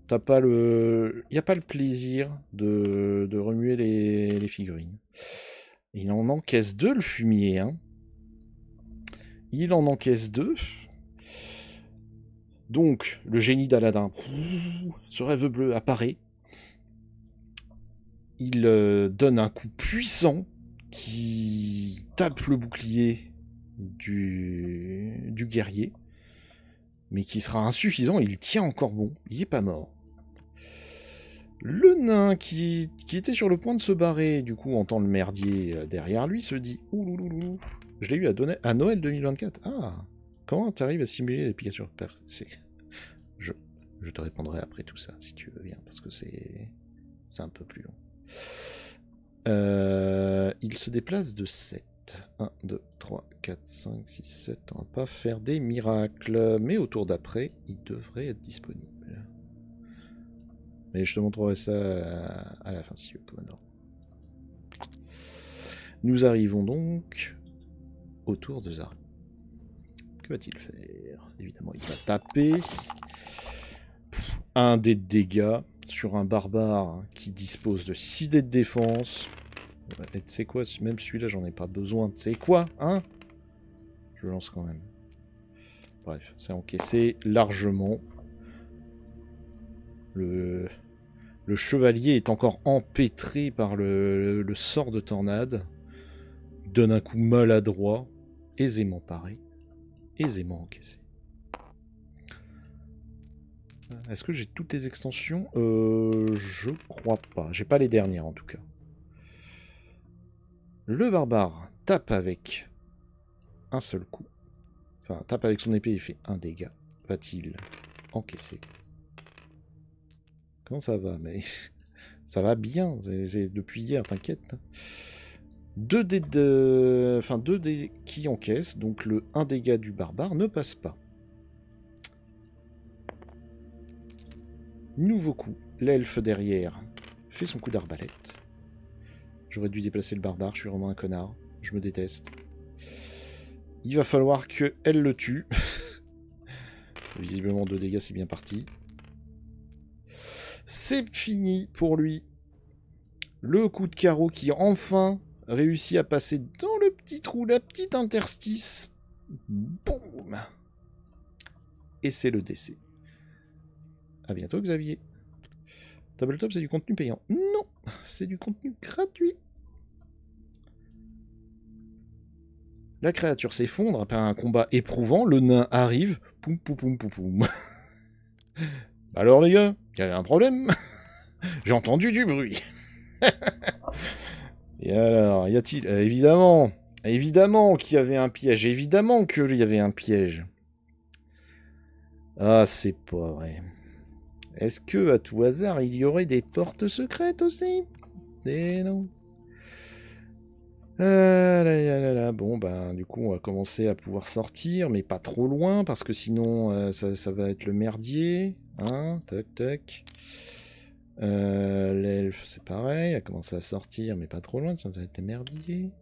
T'as pas le... Il n'y a pas le plaisir de remuer les figurines. Il en encaisse 2, le fumier. Hein. Il en encaisse 2. Donc, le génie d'Aladin. Ce rêve bleu apparaît. Il donne un coup puissant qui tape le bouclier du guerrier. Mais qui sera insuffisant. Il tient encore bon. Il n'est pas mort. Le nain qui était sur le point de se barrer, du coup, entend le merdier derrière lui, se dit « Oulouloulou, je l'ai eu à Noël 2024. Ah, comment tu arrives à simuler les piqûres percées ?» Je te répondrai après tout ça, si tu veux bien, parce que c'est un peu plus long. Il se déplace de 7. 1, 2, 3, 4, 5, 6, 7. On va pas faire des miracles, mais au tour d'après, il devrait être disponible. Mais je te montrerai ça à la fin, si tu veux, Commodore. Nous arrivons donc au tour de Zari. Que va-t-il faire? Évidemment, il va taper. Un dé de dégâts sur un barbare qui dispose de 6 dés de défense. Et tu sais quoi, même celui-là, j'en ai pas besoin. Tu sais quoi, hein? Je le lance quand même. Bref, c'est encaissé largement. Le chevalier est encore empêtré par le sort de tornade. Il donne un coup maladroit, aisément paré, aisément encaissé. Est-ce que j'ai toutes les extensions? Je crois pas. J'ai pas les dernières en tout cas. Le barbare tape avec un seul coup. Enfin, tape avec son épée et fait un dégât. Va-t-il encaisser? Comment ça va? Mais ça va bien. C'est depuis hier, t'inquiète. 2 dés Enfin, 2 dés qui encaissent. Donc le 1 dégât du barbare ne passe pas. Nouveau coup. L'elfe derrière fait son coup d'arbalète. J'aurais dû déplacer le barbare. Je suis vraiment un connard. Je me déteste. Il va falloir qu'elle le tue. Visiblement 2 dégâts, c'est bien parti. C'est fini pour lui. Le coup de carreau qui enfin réussit à passer dans le petit trou, la petite interstice. Boum. Et c'est le décès. A bientôt, Xavier. Tabletop, c'est du contenu payant. Non, c'est du contenu gratuit. La créature s'effondre après un combat éprouvant. Le nain arrive. Poum, poum, poum, poum, poum. Alors, les gars, il y avait un problème. J'ai entendu du bruit. Et alors, y a-t-il... évidemment qu'il y avait un piège. Évidemment qu'il y avait un piège. Ah, c'est pas vrai. Est-ce que, à tout hasard, il y aurait des portes secrètes aussi? Et non. Ah là là là. Bon, ben, du coup, on va commencer à pouvoir sortir, mais pas trop loin, parce que sinon, ça va être le merdier. Hein, tac, tac. L'elfe, c'est pareil, a commencé à sortir, mais pas trop loin, ça va être le merdier.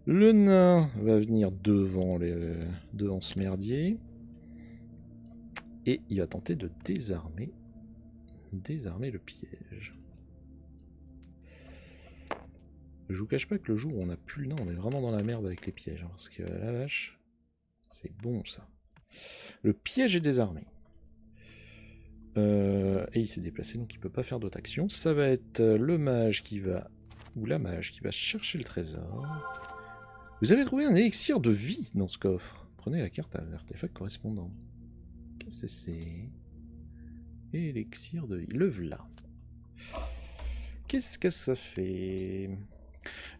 Le nain va venir devant ce merdier. Et il va tenter de désarmer le piège. Je vous cache pas que le jour où on a plus le nom, on est vraiment dans la merde avec les pièges. Hein, parce que la vache, c'est bon ça. Le piège est désarmé. Et il s'est déplacé, donc il peut pas faire d'autres actions. Ça va être le mage qui va... Ou la mage qui va chercher le trésor. Vous avez trouvé un élixir de vie dans ce coffre. Prenez la carte à l'artefact correspondant. Qu'est-ce que c'est? Élixir de vie. Le v'là. Qu'est-ce que ça fait?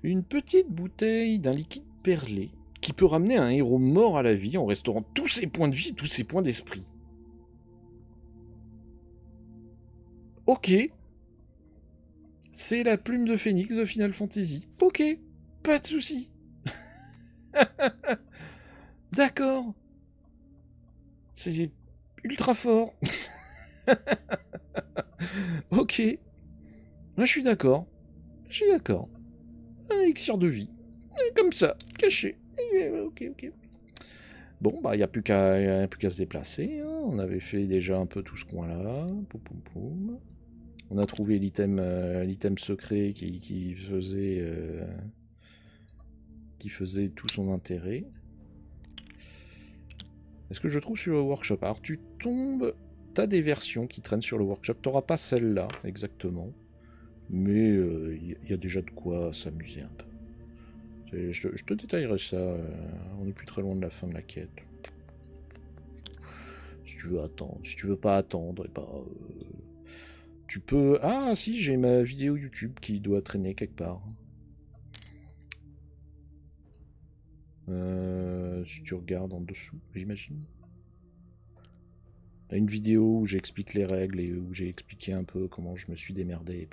Une petite bouteille d'un liquide perlé qui peut ramener un héros mort à la vie en restaurant tous ses points de vie et tous ses points d'esprit. Ok. C'est la plume de Phoenix de Final Fantasy. Ok. Pas de soucis. D'accord. C'est ultra fort. Ok. Là, je suis d'accord. Je suis d'accord. Un élixir de vie. Comme ça, caché. Ok, ok. Bon, bah, il n'y a plus qu'à se déplacer. Hein. On avait fait déjà un peu tout ce coin-là. Poum, poum, poum. On a trouvé l'item secret qui faisait tout son intérêt. Est-ce que je trouve sur le workshop? Alors, tu tombes... T'as des versions qui traînent sur le workshop. T'auras pas celle-là, exactement. Mais il y a déjà de quoi s'amuser un peu. Je te détaillerai ça. On n'est plus très loin de la fin de la quête. Si tu veux attendre. Si tu veux pas attendre, et bah, tu peux... Ah si, j'ai ma vidéo YouTube qui doit traîner quelque part. Si tu regardes en dessous, j'imagine. Une vidéo où j'explique les règles et où j'ai expliqué un peu comment je me suis démerdé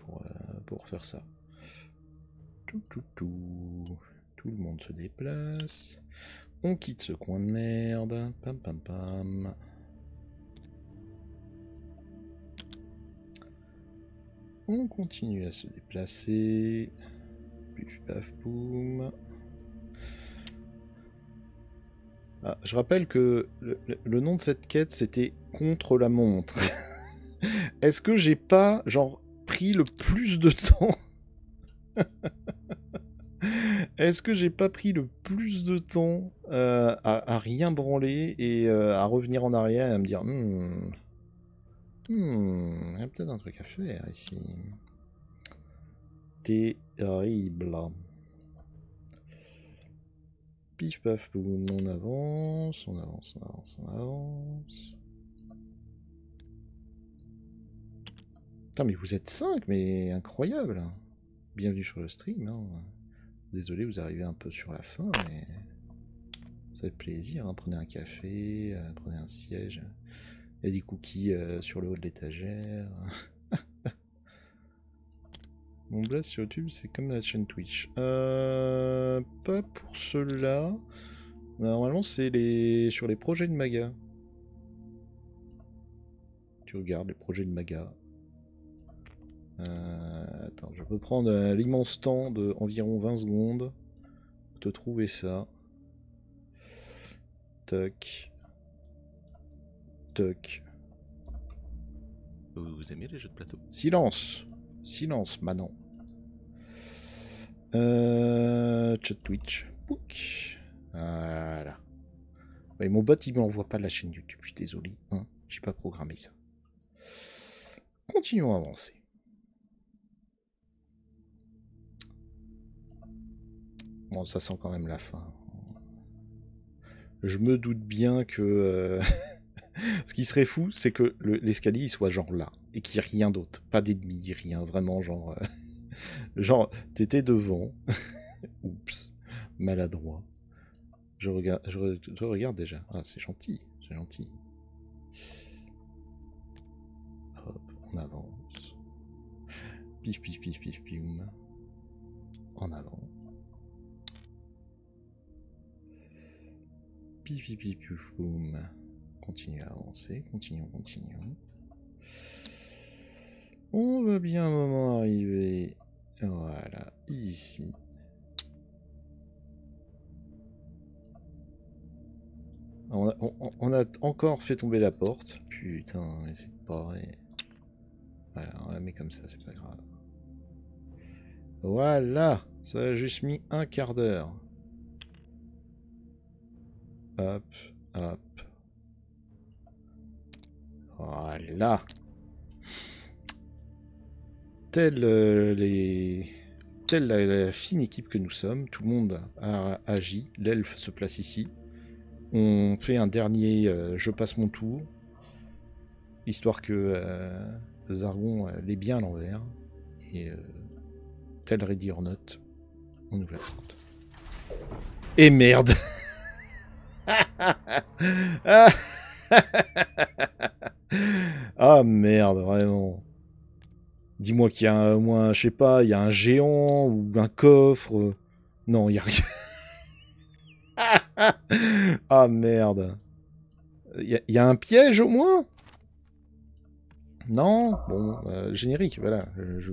pour faire ça. Tout le monde se déplace. On quitte ce coin de merde. Pam pam pam. On continue à se déplacer. Puf paf boum. Ah, je rappelle que le nom de cette quête c'était contre la montre. Est-ce que j'ai pas genre pris le plus de temps? Est-ce que j'ai pas pris le plus de temps à rien branler et à revenir en arrière et à me dire il y a peut-être un truc à faire ici. Terrible. Pif paf boum, on avance, on avance, on avance, on avance. Putain mais vous êtes 5, mais incroyable. Bienvenue sur le stream. Hein. Désolé, vous arrivez un peu sur la fin, mais ça fait plaisir. Hein. Prenez un café, prenez un siège. Il y a des cookies sur le haut de l'étagère. Mon blast sur YouTube, c'est comme la chaîne Twitch. Pas pour ceux-là. Normalement, c'est sur les projets de Maga. Tu regardes les projets de Maga. Attends, je peux prendre l'immense temps de environ 20 secondes pour te trouver ça. Toc. Toc. Vous aimez les jeux de plateau? Silence. Silence, Manon. Chat Twitch. Pouc. Voilà. Ouais, mon bot, il m'envoie pas la chaîne YouTube. Je suis désolé. Hein, j'ai pas programmé ça. Continuons à avancer. Bon, ça sent quand même la fin. Je me doute bien que... Ce qui serait fou, c'est que l'escalier il soit genre là. Et qu'il n'y ait rien d'autre. Pas d'ennemis, rien. Vraiment genre... genre, t'étais devant. Oups. Maladroit. Je regarde déjà. Ah, c'est gentil. C'est gentil. Hop, on avance. Pif, pif, pif, pif, pioum. En avant. Pif, pif, pif, pif, boum. Continue à avancer. Continuons, continuons. On va bien un moment arriver. Voilà, ici. On a encore fait tomber la porte. Putain, mais c'est pas vrai. Voilà, on la met comme ça, c'est pas grave. Voilà. Ça a juste mis un quart d'heure. Hop, hop. Voilà. Telle la fine équipe que nous sommes, tout le monde a agi. L'elfe se place ici. On fait un dernier je passe mon tour, histoire que Zargon l'ait bien à l'envers. Et tel Ready or Not, on ouvre la porte. Et merde. Ah merde, vraiment. Dis-moi qu'il y a au moins, je sais pas, il y a un géant ou un coffre. Non, il y a rien. Ah merde. Il y a un piège au moins? Non? Bon, générique, voilà. Je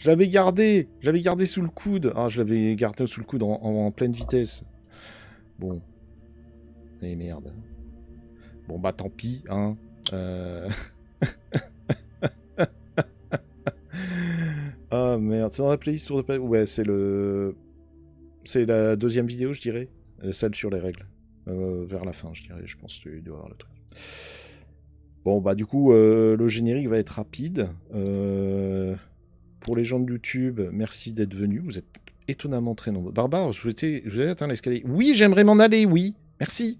l'avais gardé. J'avais gardé sous le coude. Ah, je l'avais gardé sous le coude en pleine vitesse. Bon. Et merde. Bon, bah tant pis, hein. Ah merde, c'est dans la playlist Tour de Paris. Ouais, c'est le... C'est la deuxième vidéo, je dirais. Celle sur les règles. Vers la fin, je dirais. Je pense que tu dois avoir le truc. Bon, bah du coup, le générique va être rapide. Pour les gens de YouTube, merci d'être venus. Vous êtes étonnamment très nombreux. Barbare, vous avez atteint l'escalier? Oui, j'aimerais m'en aller, oui. Merci.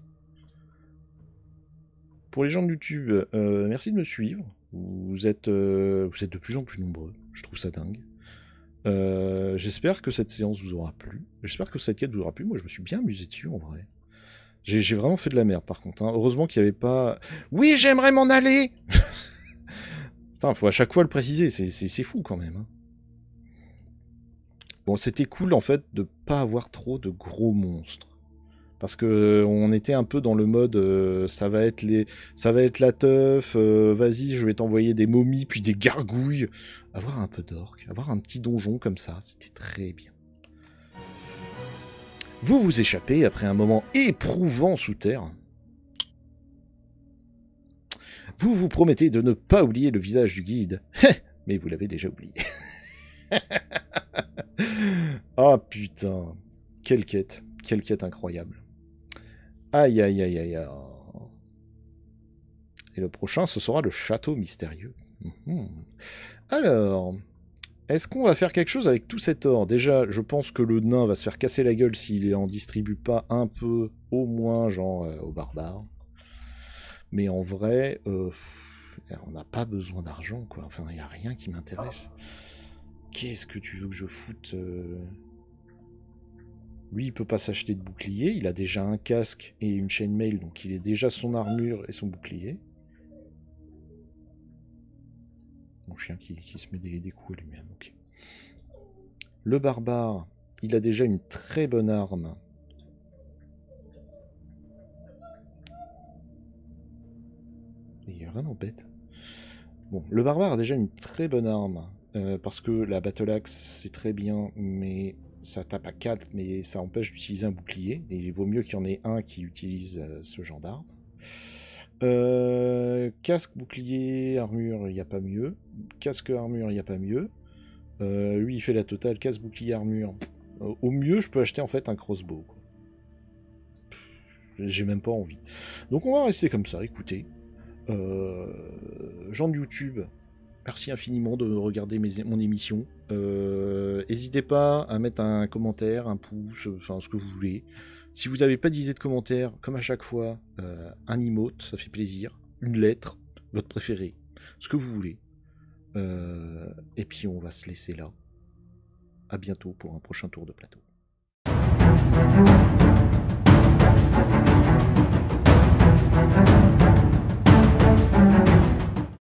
Pour les gens de YouTube, merci de me suivre. Vous êtes de plus en plus nombreux. Je trouve ça dingue. J'espère que cette séance vous aura plu. J'espère que cette quête vous aura plu. Moi, je me suis bien amusé dessus, en vrai. J'ai vraiment fait de la merde, par contre. Hein. Heureusement qu'il n'y avait pas... Oui, j'aimerais m'en aller. Putain, faut à chaque fois le préciser. C'est fou, quand même. Hein. Bon, c'était cool, en fait, de pas avoir trop de gros monstres. Parce que on était un peu dans le mode ça va être la teuf, vas-y, je vais t'envoyer des momies puis des gargouilles. Avoir un peu d'orques, avoir un petit donjon comme ça, c'était très bien. Vous vous échappez après un moment éprouvant sous terre. Vous vous promettez de ne pas oublier le visage du guide. Mais vous l'avez déjà oublié. Ah putain, quelle quête incroyable. Aïe aïe aïe aïe aïe. Et le prochain, ce sera le château mystérieux. Alors, est-ce qu'on va faire quelque chose avec tout cet or? Déjà, je pense que le nain va se faire casser la gueule s'il en distribue pas un peu, au moins, genre, aux barbares. Mais en vrai, on n'a pas besoin d'argent, quoi. Enfin, il n'y a rien qui m'intéresse. Qu'est-ce que tu veux que je foute Lui, il peut pas s'acheter de bouclier. Il a déjà un casque et une chaîne-mail, donc il est déjà son armure et son bouclier. Mon chien qui se met des coups à lui-même. Okay. Le barbare, il a déjà une très bonne arme. Il est vraiment bête. Bon, le barbare a déjà une très bonne arme. Parce que la battle axe, c'est très bien, mais ça tape à 4, mais ça empêche d'utiliser un bouclier. Et il vaut mieux qu'il y en ait un qui utilise ce genre d'arme. Casque, bouclier, armure, il n'y a pas mieux. Casque, armure, il n'y a pas mieux. Lui, il fait la totale, casque, bouclier, armure. Au mieux, je peux acheter en fait un crossbow. J'ai même pas envie. Donc on va rester comme ça, écoutez. Gens de YouTube, merci infiniment de regarder mon émission. N'hésitez pas à mettre un commentaire, un pouce, enfin ce que vous voulez. Si vous n'avez pas d'idée de commentaire, comme à chaque fois, un emote, ça fait plaisir. Une lettre, votre préféré, ce que vous voulez. Et puis on va se laisser là. À bientôt pour un prochain tour de plateau.